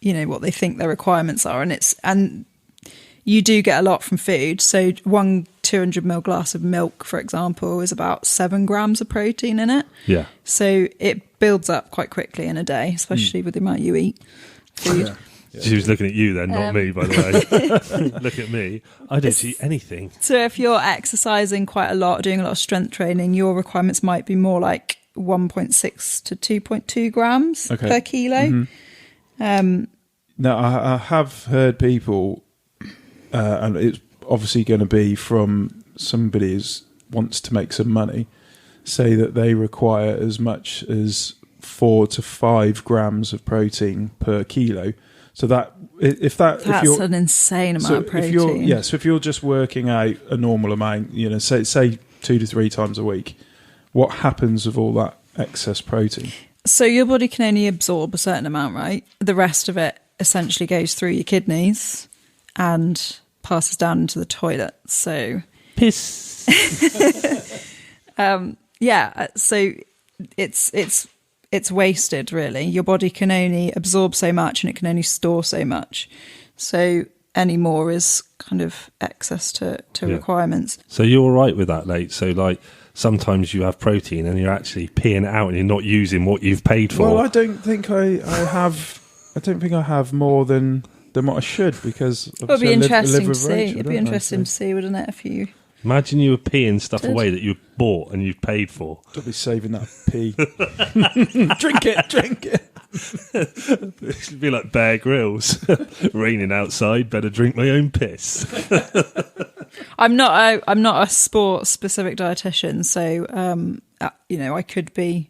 they think their requirements are. And you do get a lot from food. So 1 200ml glass of milk, for example, is about 7 grams of protein in it. Yeah. So it builds up quite quickly in a day, especially with the amount you eat food. Yeah. She was looking at you then, not me, by the way. Look at me. I don't eat anything. So if you're exercising quite a lot, doing a lot of strength training, your requirements might be more like 1.6 to 2.2 grams per kilo. Now, I have heard people, and it's obviously going to be from somebody who wants to make some money, say that they require as much as 4 to 5 grams of protein per kilo. So that's an insane amount of protein. So if you're just working out a normal amount, say 2 to 3 times a week, what happens with all that excess protein? So your body can only absorb a certain amount, right? The rest of it essentially goes through your kidneys and passes down into the toilet. So piss. So it's wasted, really. Your body can only absorb so much and it can only store so much. So any more is kind of excess to requirements. So you're all right with that, Nate? So like sometimes you have protein and you're actually peeing it out and you're not using what you've paid for. Well, I don't think I have more than what I should, because it'd be interesting to see. It'd be interesting to see, wouldn't it? If you imagine you were peeing stuff away that you bought and you've paid for. I'll be saving that pee. Drink it. It should be like Bear Grylls. Raining outside, better drink my own piss. I'm not a sport specific dietitian, so I could be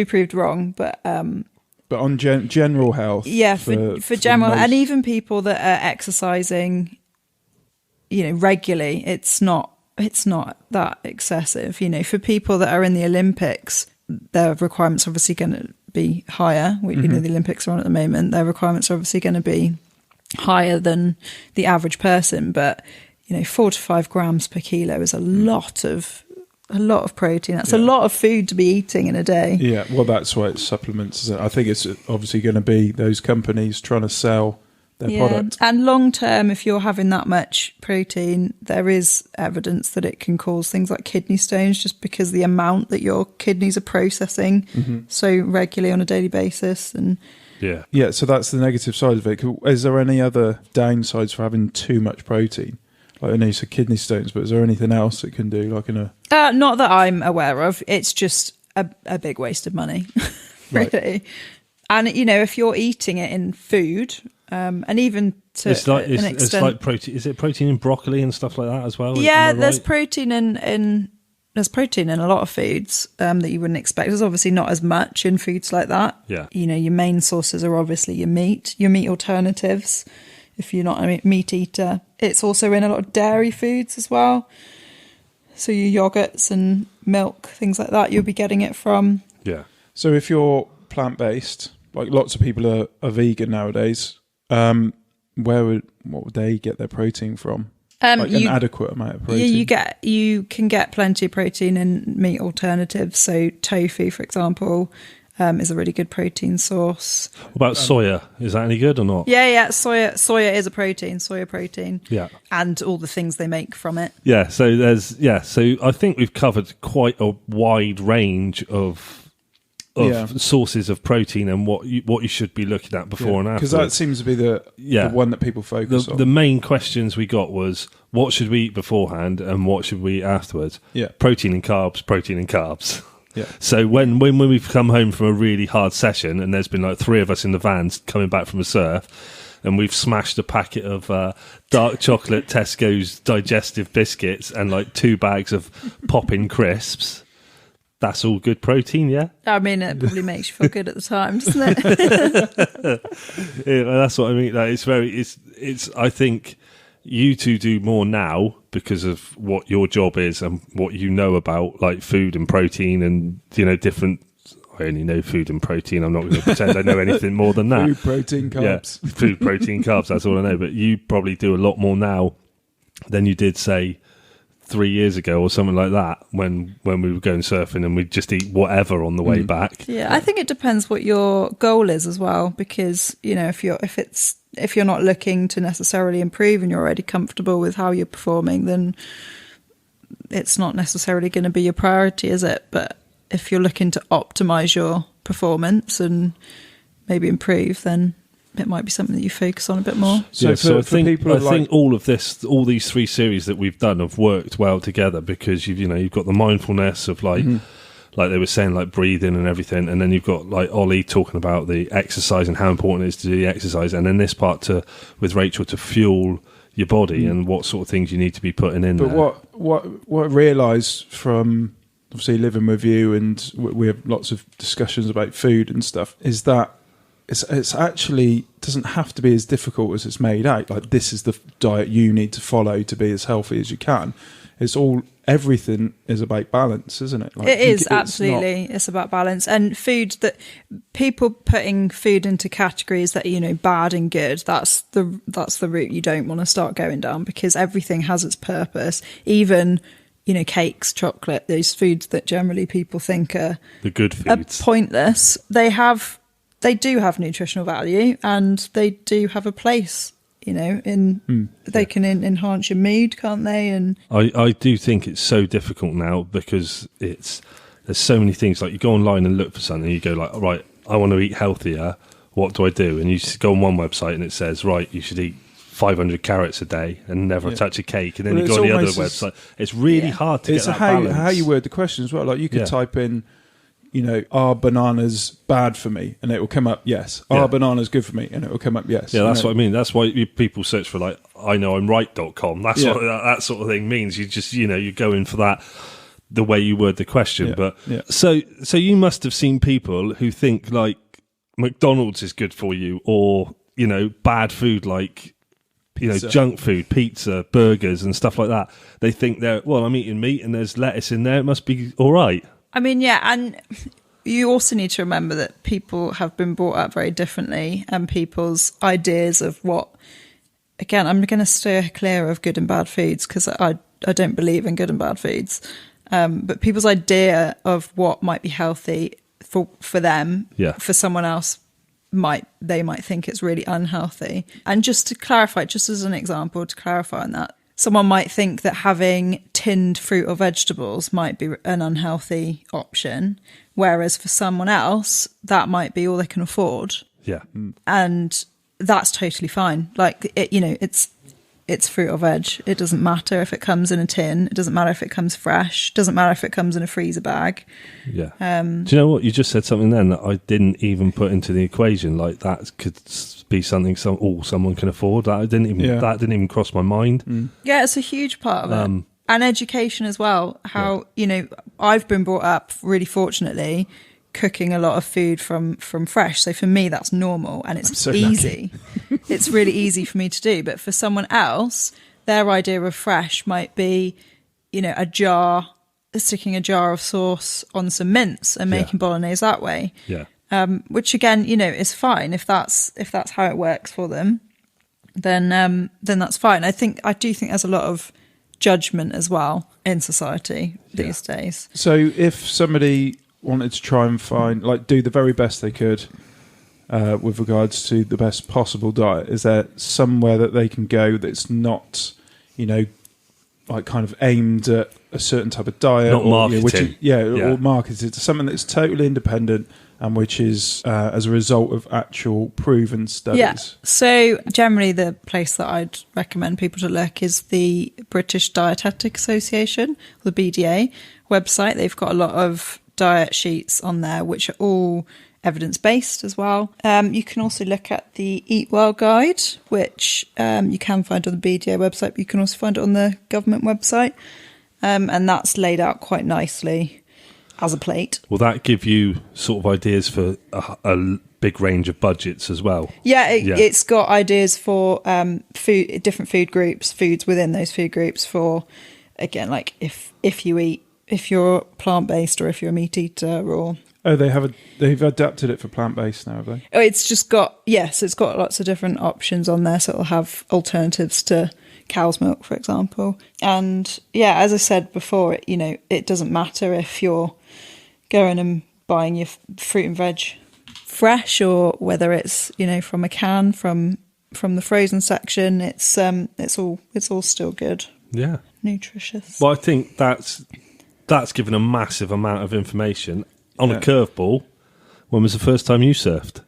proved wrong, but but on general health. Yeah, for general, and even people that are exercising, regularly, it's not that excessive. For people that are in the Olympics, their requirements are obviously going to be higher. The Olympics are on at the moment. Their requirements are obviously going to be higher than the average person, but 4 to 5 grams per kilo is a lot of protein. That's a lot of food to be eating in a day. Yeah, well, that's why it's supplements, isn't it? I think it's obviously going to be those companies trying to sell their product. And long term, if you're having that much protein, there is evidence that it can cause things like kidney stones, just because the amount that your kidneys are processing so regularly on a daily basis. And yeah, so that's the negative side of it. Is there any other downsides for having too much protein? Like, I know you said kidney stones, but is there anything else it can do? Like not that I'm aware of. It's just a big waste of money, really. Right. And if you're eating it in food, and even to it's like protein. Is it protein in broccoli and stuff like that as well? Yeah, there's protein in a lot of foods that you wouldn't expect. There's obviously not as much in foods like that. Yeah. Your main sources are obviously your meat alternatives. If you're not a meat eater, it's also in a lot of dairy foods as well. So your yogurts and milk, things like that, you'll be getting it from. Yeah. So if you're plant-based, like lots of people are vegan nowadays, what would they get their protein from? An adequate amount of protein. You can get plenty of protein in meat alternatives. So tofu, for example, is a really good protein source. What about soya? Is that any good or not? Yeah. Soya is a protein. Soya protein. Yeah. And all the things they make from it. Yeah. So So I think we've covered quite a wide range of sources of protein and what you should be looking at before and after. Because that seems to be the one that people focus on. The main questions we got was, what should we eat beforehand and what should we eat afterwards? Yeah. Protein and carbs. Yeah. So when we've come home from a really hard session and there's been like 3 of us in the vans coming back from a surf, and we've smashed a packet of dark chocolate Tesco's digestive biscuits and like 2 bags of Poppin' crisps, that's all good protein, yeah? I mean, it probably makes you feel good at the time, doesn't it? Yeah, that's what I mean. Like, it's. I think you two do more now because of what your job is and what you know about like food and protein and different. I only know food and protein. I'm not going to pretend I know anything more than that. Food, protein, carbs. Yeah, food, protein, carbs. That's all I know. But you probably do a lot more now than you did, say, 3 years ago or something like that when we were going surfing and we'd just eat whatever on the way back. Yeah, I think it depends what your goal is as well, because if you're not looking to necessarily improve and you're already comfortable with how you're performing, then it's not necessarily going to be your priority, is it? But if you're looking to optimize your performance and maybe improve, then it might be something that you focus on a bit more. So I think all these 3 series that we've done have worked well together, because you've got the mindfulness of like they were saying, like breathing and everything, and then you've got like Ollie talking about the exercise and how important it is to do the exercise, and then this part with Rachel to fuel your body and what sort of things you need to be putting in. But what I realised from obviously living with you, and we have lots of discussions about food and stuff, is that it's actually doesn't have to be as difficult as it's made out. Like, this is the diet you need to follow to be as healthy as you can. Everything is about balance, isn't it? Like, it is, absolutely. It's about balance. And food, that people putting food into categories that are, bad and good, that's the route you don't want to start going down, because everything has its purpose. Even, cakes, chocolate, those foods that generally people think are the good foods, are pointless. They do have nutritional value, and they do have a place. They can enhance your mood, can't they? And I do think it's so difficult now, because there's so many things. Like, you go online and look for something, you go like, right, I want to eat healthier. What do I do? And you just go on one website and it says, right, you should eat 500 carrots a day and never touch a cake. And then you go on the other website. It's really hard to get that balance. How you word the question as well. Like, you could type in, are bananas bad for me? And it will come up, yes. Are bananas good for me? And it will come up, yes. Yeah, that's what I mean. That's why people search for, like, iknowimright.com. That's what that sort of thing means. You just, you're going for that, the way you word the question. So you must have seen people who think, like, McDonald's is good for you, or, you know, bad food like, you know, junk food, pizza, burgers and stuff like that. They think I'm eating meat and there's lettuce in there, it must be all right. I mean, yeah, and you also need to remember that people have been brought up very differently, and people's ideas of what, again, I'm going to steer clear of good and bad foods because I don't believe in good and bad foods. But people's idea of what might be healthy for them, for someone else, they might think it's really unhealthy. And just to clarify, just as an example, to clarify on that, someone might think that having tinned fruit or vegetables might be an unhealthy option, whereas for someone else, that might be all they can afford. Yeah. And that's totally fine. Like, it's fruit or veg. It doesn't matter if it comes in a tin. It doesn't matter if it comes fresh. It doesn't matter if it comes in a freezer bag. Yeah. Do you know what? You just said something then that I didn't even put into the equation. Like, that could be something someone can afford. That didn't even cross my mind. Yeah, it's a huge part of it. And education as well. How, you know, I've been brought up, really fortunately, cooking a lot of food from fresh. So for me, that's normal and it's so easy. It's really easy for me to do. But for someone else, their idea of fresh might be, you know, sticking a jar of sauce on some mince and making bolognese that way. Yeah. Which again, you know, is fine if that's how it works for them. Then that's fine. I do think there's a lot of judgment as well in society these days. So if somebody wanted to try and do the very best they could with regards to the best possible diet, is there somewhere that they can go that's not, you know, like kind of aimed at a certain type of diet, not marketed, or marketed to something that's totally independent and which is as a result of actual proven studies? Yeah. So generally the place that I'd recommend people to look is the British Dietetic Association, the BDA website. They've got a lot of diet sheets on there which are all evidence-based as well. You can also look at the Eat Well guide, which you can find on the BDA website, but you can also find it on the government website, and that's laid out quite nicely as a plate. Will that give you sort of ideas for a big range of budgets as well? It's got ideas for food, different food groups, foods within those food groups for, again, like if you're plant-based or if you're a meat eater, or... Oh, they've adapted it for plant-based now, have they? Oh, it's just got, it's got lots of different options on there. So it'll have alternatives to cow's milk, for example. And yeah, as I said before, you know, it doesn't matter if you're going and buying your fruit and veg fresh or whether it's, you know, from a can, from the frozen section. It's all still good. Yeah. Nutritious. Well, I think that's given a massive amount of information. On a curveball, when was the first time you surfed?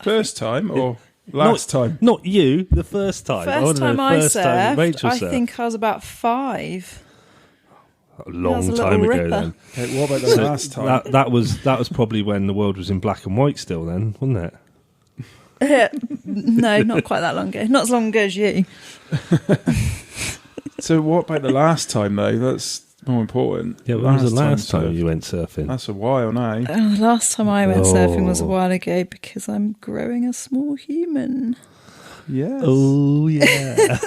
First time or last time? Not you, the first time. First time I surfed, Rachel I surfed. think I was about 5. A long time ago then. Okay, what about the last time? That was probably when the world was in black and white still then, wasn't it? No, not quite that long ago. Not as long ago as you. So what about the last time though? That's more important. Yeah, when was the last time you went surfing? That's a while now. The last time I went surfing was a while ago because I'm growing a small human. Yes. Oh, yeah.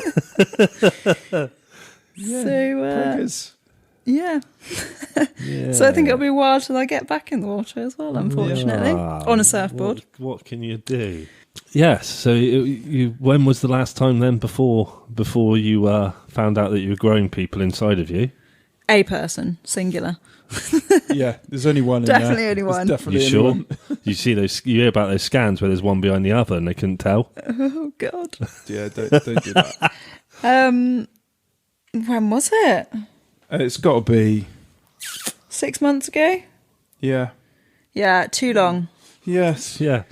Yeah. So I think it'll be a while till I get back in the water as well, unfortunately, on a surfboard. What can you do? Yes. So when was the last time then before you found out that you were growing people inside of you? A person, singular. Yeah, there's only one. Definitely only one. You sure? You see you hear about those scans where there's one behind the other and they couldn't tell. Oh God. Yeah, don't do that. When was it? It's got to be 6 months ago. Yeah. Yeah, too long. Yes. Yeah.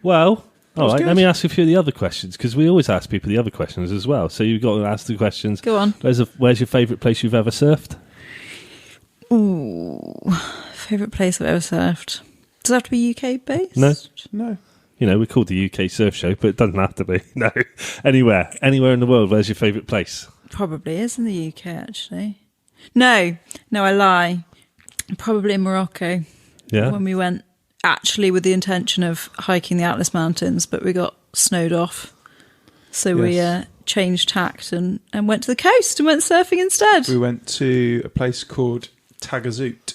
Well. All right, good. let me ask you a few of the other questions, because we always ask people the other questions as well. So you've got to ask the questions. Go on. Where's your favourite place you've ever surfed? Ooh, favourite place I've ever surfed. Does it have to be UK based? No. You know, we're called the UK Surf Show, but it doesn't have to be. No. Anywhere in the world, where's your favourite place? Probably is in the UK, actually. No, I lie. Probably in Morocco. Yeah. When we went actually with the intention of hiking the Atlas Mountains, but we got snowed off. So we changed tact and went to the coast and went surfing instead. We went to a place called Tagazoot.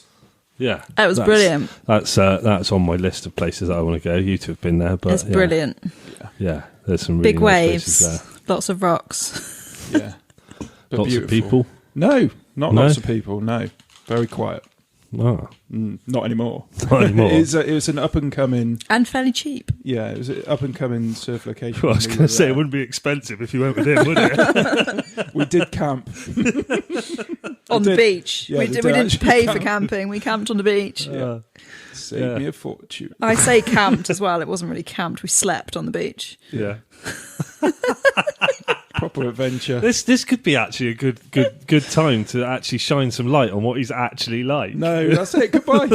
Yeah. That was brilliant. That's on my list of places that I want to go. You two have been there, but it's brilliant. Yeah, there's some really big nice waves, places there. lots of rocks. Yeah. But Lots beautiful. of people. No, not lots of people. No, very quiet. Oh. Not anymore. Not anymore. It was an up and coming, and fairly cheap. Yeah, it was an up and coming surf location. Well, I was going to say it wouldn't be expensive if you went with him, would it? We did camp on the beach. Yeah, we didn't pay for camping. We camped on the beach. Saved me a fortune. I say camped as well. It wasn't really camped. We slept on the beach. Yeah. Proper adventure. This could be actually a good time to actually shine some light on what he's actually like. No, that's it. Goodbye.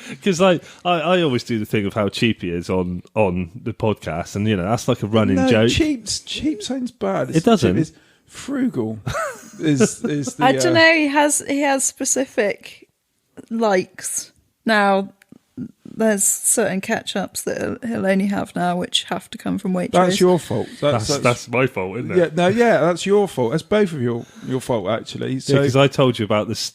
Because I always do the thing of how cheap he is on the podcast, and that's like a running joke. Cheap sounds bad. It doesn't. It's frugal. is the, I don't know. He has specific likes now. There's certain ketchups that he'll only have now, which have to come from Waitrose. That's your fault. That's my fault, isn't it? That's your fault. That's both of your fault, actually. So, because I told you about it's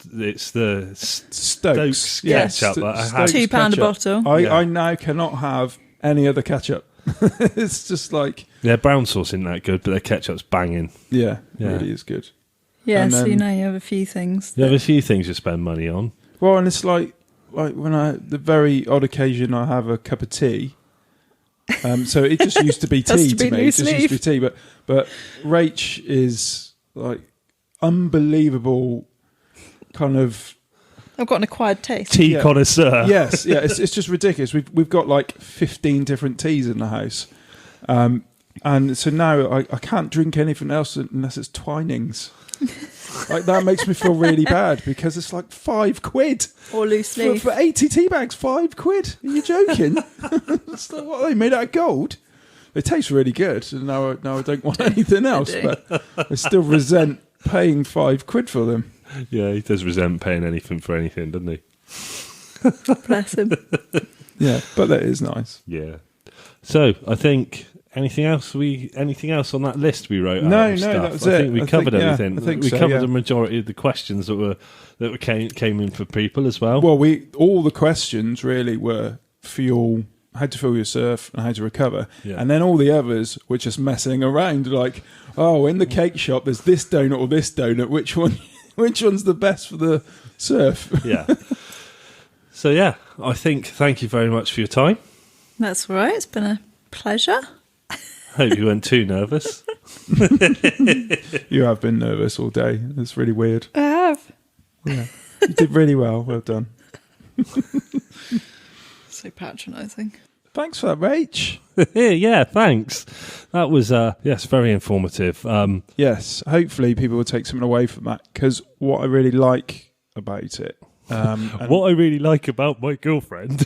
the Stokes ketchup. That I had. £2 a bottle. I now cannot have any other ketchup. It's just like their brown sauce isn't that good, but their ketchup's banging. Yeah. Really is good. Yeah, so now you have a few things. You have a few things you spend money on. Well, and it's like when the very odd occasion I have a cup of tea. So it just used to be tea to me. It just used to be tea, but Rach is like unbelievable kind of. I've got an acquired taste. Tea connoisseur. Yes, it's just ridiculous. We've got like 15 different teas in the house, and so now I can't drink anything else unless it's Twinings. Like that makes me feel really bad because it's like £5 or loose leaf for 80 tea bags. £5? Are you joking? It's like, what are they made out of gold? They taste really good, and now I don't want anything else. But I still resent paying £5 for them. Yeah, he does resent paying anything for anything, doesn't he? Bless him. Yeah, but that is nice. Yeah. So I think. Anything else on that list we wrote? No, that was it. I think we covered everything. I think we so, covered the majority of the questions that came in for people as well. Well, all the questions really were fuel, how to fuel your surf, and how to recover, and then all the others were just messing around. Like, in the cake shop, there's this donut or this donut. Which one's the best for the surf? Yeah. So I think thank you very much for your time. That's all right. It's been a pleasure. Hope you weren't too nervous. You have been nervous all day. It's really weird. I have. Yeah. You did really well. Well done. So patronising. Thanks for that, Rach. Yeah, thanks. That was, very informative. Yes, hopefully people will take something away from that, because what I really like about it... what I really like about my girlfriend...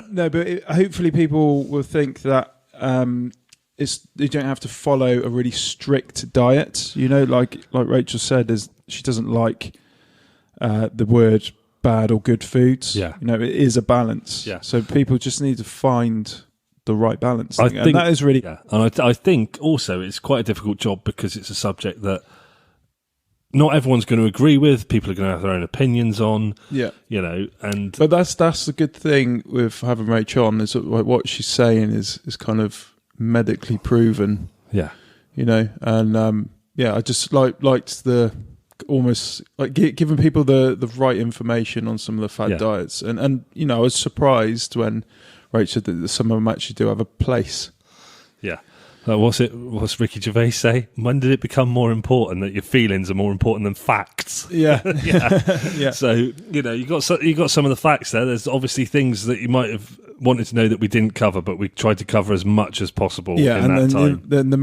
No, but hopefully people will think that you don't have to follow a really strict diet. Like Rachel said, she doesn't like the word bad or good foods. Yeah. It is a balance. Yeah. So people just need to find the right balance. I think, and that is really... Yeah. And I think also it's quite a difficult job because it's a subject that not everyone's going to agree with. People are going to have their own opinions on. Yeah. But that's the good thing with having Rach on, is that what she's saying is kind of medically proven. Yeah. And I just liked the almost like giving people the right information on some of the fad diets. And I was surprised when Rach said that some of them actually do have a place. Yeah. What's Ricky Gervais say? When did it become more important that your feelings are more important than facts? Yeah. Yeah. So, you got some of the facts there. There's obviously things that you might have wanted to know that we didn't cover, but we tried to cover as much as possible in that time. Then the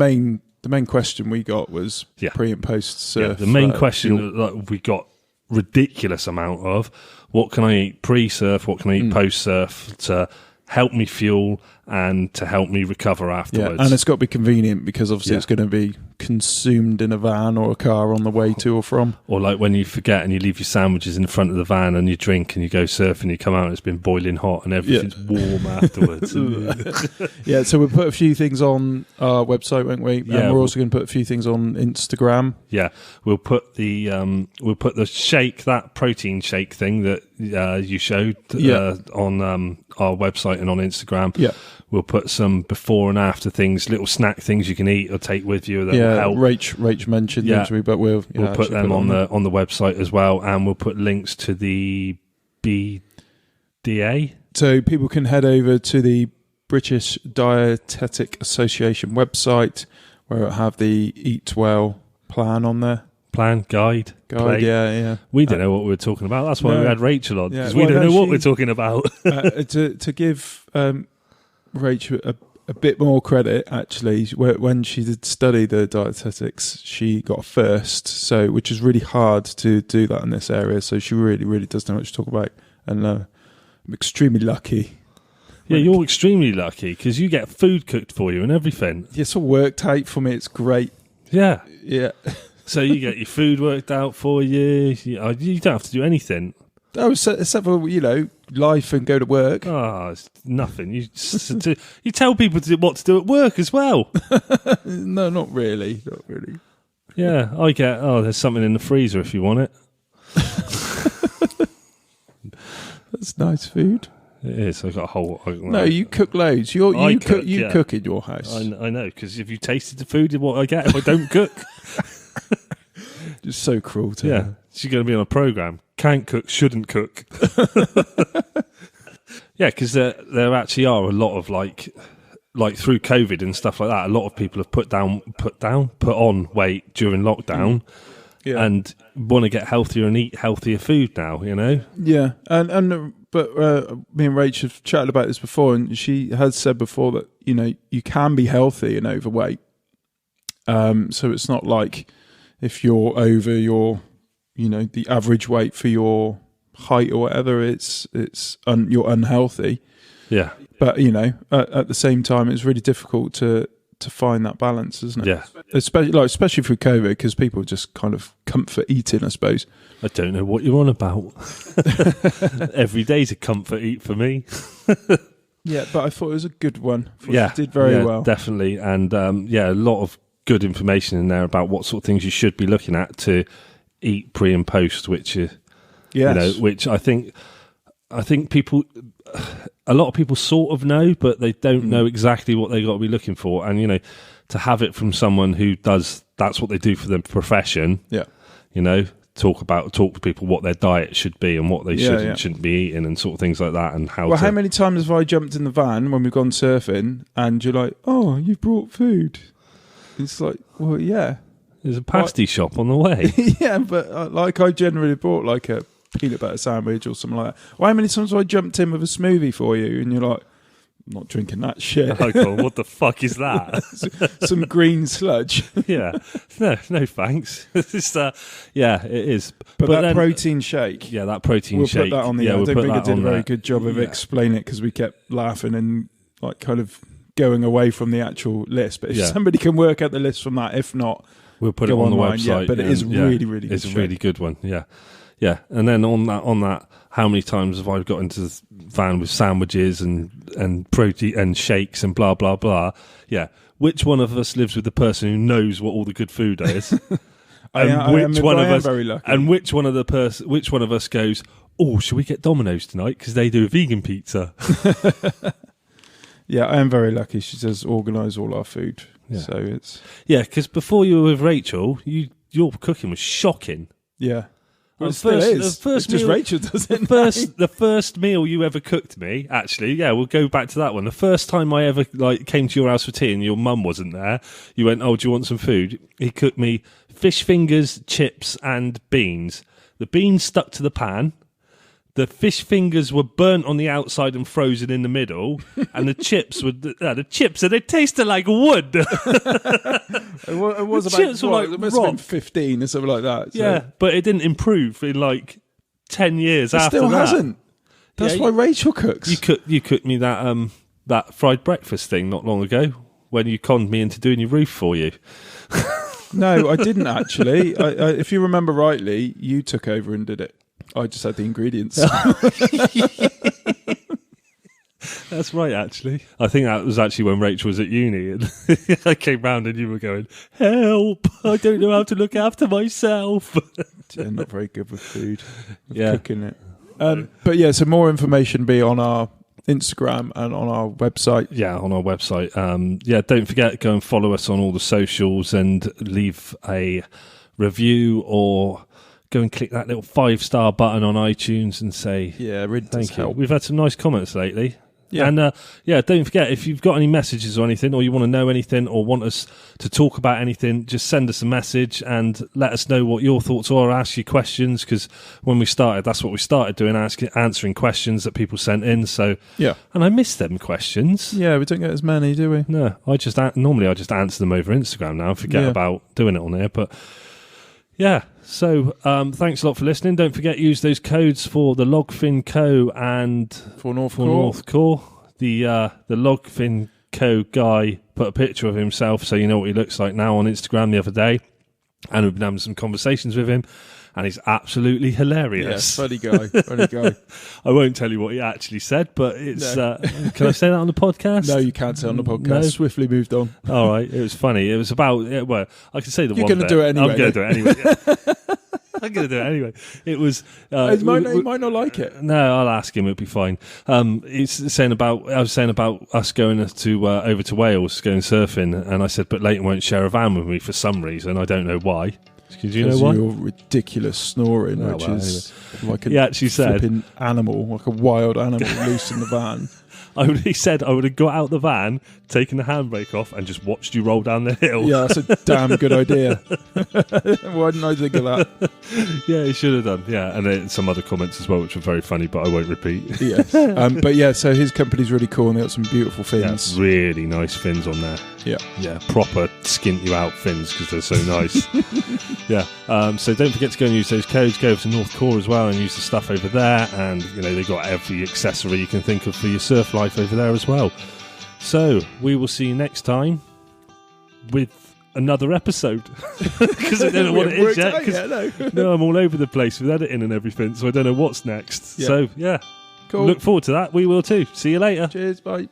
main question we got was pre and post surf. The main question that we got ridiculous amount of: what can I eat pre-surf? What can I eat post-surf to help me fuel and to help me recover afterwards. Yeah, and it's got to be convenient because obviously Yeah. it's going to be consumed in a van or a car on the way to or from. Or like when you forget and you leave your sandwiches in the front of the van and you drink and you go surfing, you come out and it's been boiling hot and everything's warm afterwards. Yeah, so we'll put a few things on our website, won't we? Yeah, And we're also going to put a few things on Instagram. Yeah, we'll put the shake, that protein shake thing that you showed on our website and on Instagram. Yeah. We'll put some before and after things, little snack things you can eat or take with you that will help. Rach mentioned them to me, but we'll put them on the website as well, and we'll put links to the BDA. So people can head over to the British Dietetic Association website, where it'll have the Eat Well plan on there. Plan, guide, plate. Yeah. We didn't know what we were talking about. That's why we had Rachel on, because we don't know what we're talking about. To give Rachel a bit more credit, actually, when she did study the dietetics, she got a first, so which is really hard to do that in this area. So she really, really does know what to talk about, and I'm extremely lucky. Yeah, you're extremely lucky because you get food cooked for you and everything. It's all worked out for me. It's great. Yeah. So you get your food worked out for you. You don't have to do anything. Oh, except for, life and go to work. Oh, it's nothing. You tell people what to do at work as well. No, not really. Not really. Yeah, I get, there's something in the freezer if you want it. That's nice food. It is. I've got a whole... No, you cook loads. You cook in your house. I know, because if you tasted the food, what I get if I don't cook. Just so cruel to her. She's going to be on a programme. Can't cook, shouldn't cook. Yeah, because there actually are a lot of like through COVID and stuff like that, a lot of people have put on weight during lockdown and want to get healthier and eat healthier food now, Yeah, but me and Rach have chatted about this before, and she has said before that, you can be healthy and overweight. So it's not like if you're over your, the average weight for your height or whatever, you're unhealthy. Yeah. But, at the same time, it's really difficult to find that balance, isn't it? Yeah. Especially through COVID, because people just kind of comfort eating, I suppose. I don't know what you're on about. Every day's a comfort eat for me. Yeah, but I thought it was a good one. Yeah. She did very well. Definitely. And, a lot of good information in there about what sort of things you should be looking at to eat pre and post, which is, which I think people, a lot of people sort of know, but they don't know exactly what they got to be looking for. And, to have it from someone who that's what they do for their profession. Yeah. Talk to people what their diet should be and what they shouldn't be eating and sort of things like that, and how. Well, how many times have I jumped in the van when we've gone surfing and you're like, "Oh, you brought food"? It's like, well, yeah. There's a pasty shop on the way. Yeah, but I generally bought like a peanut butter sandwich or something like that. Well, how many times have I jumped in with a smoothie for you and you're like, I'm not drinking that shit. Oh, God, what the fuck is that? Some green sludge. Yeah. No thanks. It's, it is. But that protein shake. Yeah, that protein we'll shake. We'll put that on the I don't think I did a very good job of explaining it because we kept laughing and like kind of going away from the actual list. But if somebody can work out the list from that, if not, we'll put it on the website. Yeah, but it is really, really good. It's a really good one. Yeah. Yeah. And then on that, how many times have I got into the van with sandwiches and protein and shakes and blah, blah, blah? Yeah. Which one of us lives with the person who knows what all the good food is? Which one of us goes, oh, should we get Domino's tonight? Because they do a vegan pizza. Yeah, I am very lucky. She does organise all our food. Yeah. So it's... Yeah, because before you were with Rachel, your cooking was shocking. Yeah. Well, the first meal, Rachel does it. The first meal you ever cooked me, actually, we'll go back to that one. The first time I ever came to your house for tea and your mum wasn't there, you went, oh, do you want some food? He cooked me fish fingers, chips and beans. The beans stuck to the pan. The fish fingers were burnt on the outside and frozen in the middle, and the chips were the chips, and they tasted like wood. It was about chips were like it must have been 15 or something like that. So. Yeah, but it didn't improve in 10 years after that. It still hasn't. That's why Rachel cooks. You cooked me that that fried breakfast thing not long ago when you conned me into doing your roof for you. No, I didn't actually. I, if you remember rightly, you took over and did it. I just had the ingredients. That's right, actually. I think that was actually when Rachel was at uni, and I came round and you were going, "Help! I don't know how to look after myself." Yeah, not very good with food. With Yeah. cooking it. But yeah, so more information be on our Instagram and on our website. Yeah, on our website. Don't forget, go and follow us on all the socials and leave a review, or go and click that little 5-star button on iTunes and say, Yeah, really does thank you. help. We've had some nice comments lately. Yeah. And don't forget, if you've got any messages or anything, or you want to know anything, or want us to talk about anything, just send us a message and let us know what your thoughts are, or ask you questions, because when we started, that's what we started doing, answering questions that people sent in. So Yeah. and I miss them questions. Yeah, we don't get as many, do we? No, normally I just answer them over Instagram now and forget about doing it on there. But yeah, so thanks a lot for listening. Don't forget, use those codes for the Logfin Co. and For North Core. The Logfin Co. guy put a picture of himself so you know what he looks like now on Instagram the other day. And we've been having some conversations with him. And he's absolutely hilarious. Yeah, funny guy. I won't tell you what he actually said, but it's... can I say that on the podcast? No, you can't say on the podcast. No. Swiftly moved on. All right, it was funny. It was about... well, I can say the You're one going to do it anyway. I'm going to do it anyway. Yeah. I'm going to do it anyway. It was... He might not like it. No, I'll ask him. It'll be fine. I was saying about us going to over to Wales, going surfing, and I said, but Leighton won't share a van with me for some reason. I don't know why. Did you know why? Your ridiculous snoring, Oh, which well, is like He actually said- flipping animal, like a wild animal loose in the van. He said I would have got out the van, taken the handbrake off, and just watched you roll down the hill. Yeah, that's a damn good idea. Why didn't I think of that? Yeah, he should have done. Yeah, and then some other comments as well, which were very funny, but I won't repeat. Yes. But yeah, so his company's really cool, and they got some beautiful fins. Yeah, really nice fins on there. Yeah. Yeah, proper skint you out fins because they're so nice. Yeah. So don't forget to go and use those codes. Go over to North Core as well and use the stuff over there. And, they've got every accessory you can think of for your surf life over there as well. So we will see you next time with another episode. Because I don't know what it is yet. No, I'm all over the place with editing and everything. So I don't know what's next. Yeah. So, yeah. Cool. Look forward to that. We will too. See you later. Cheers. Bye.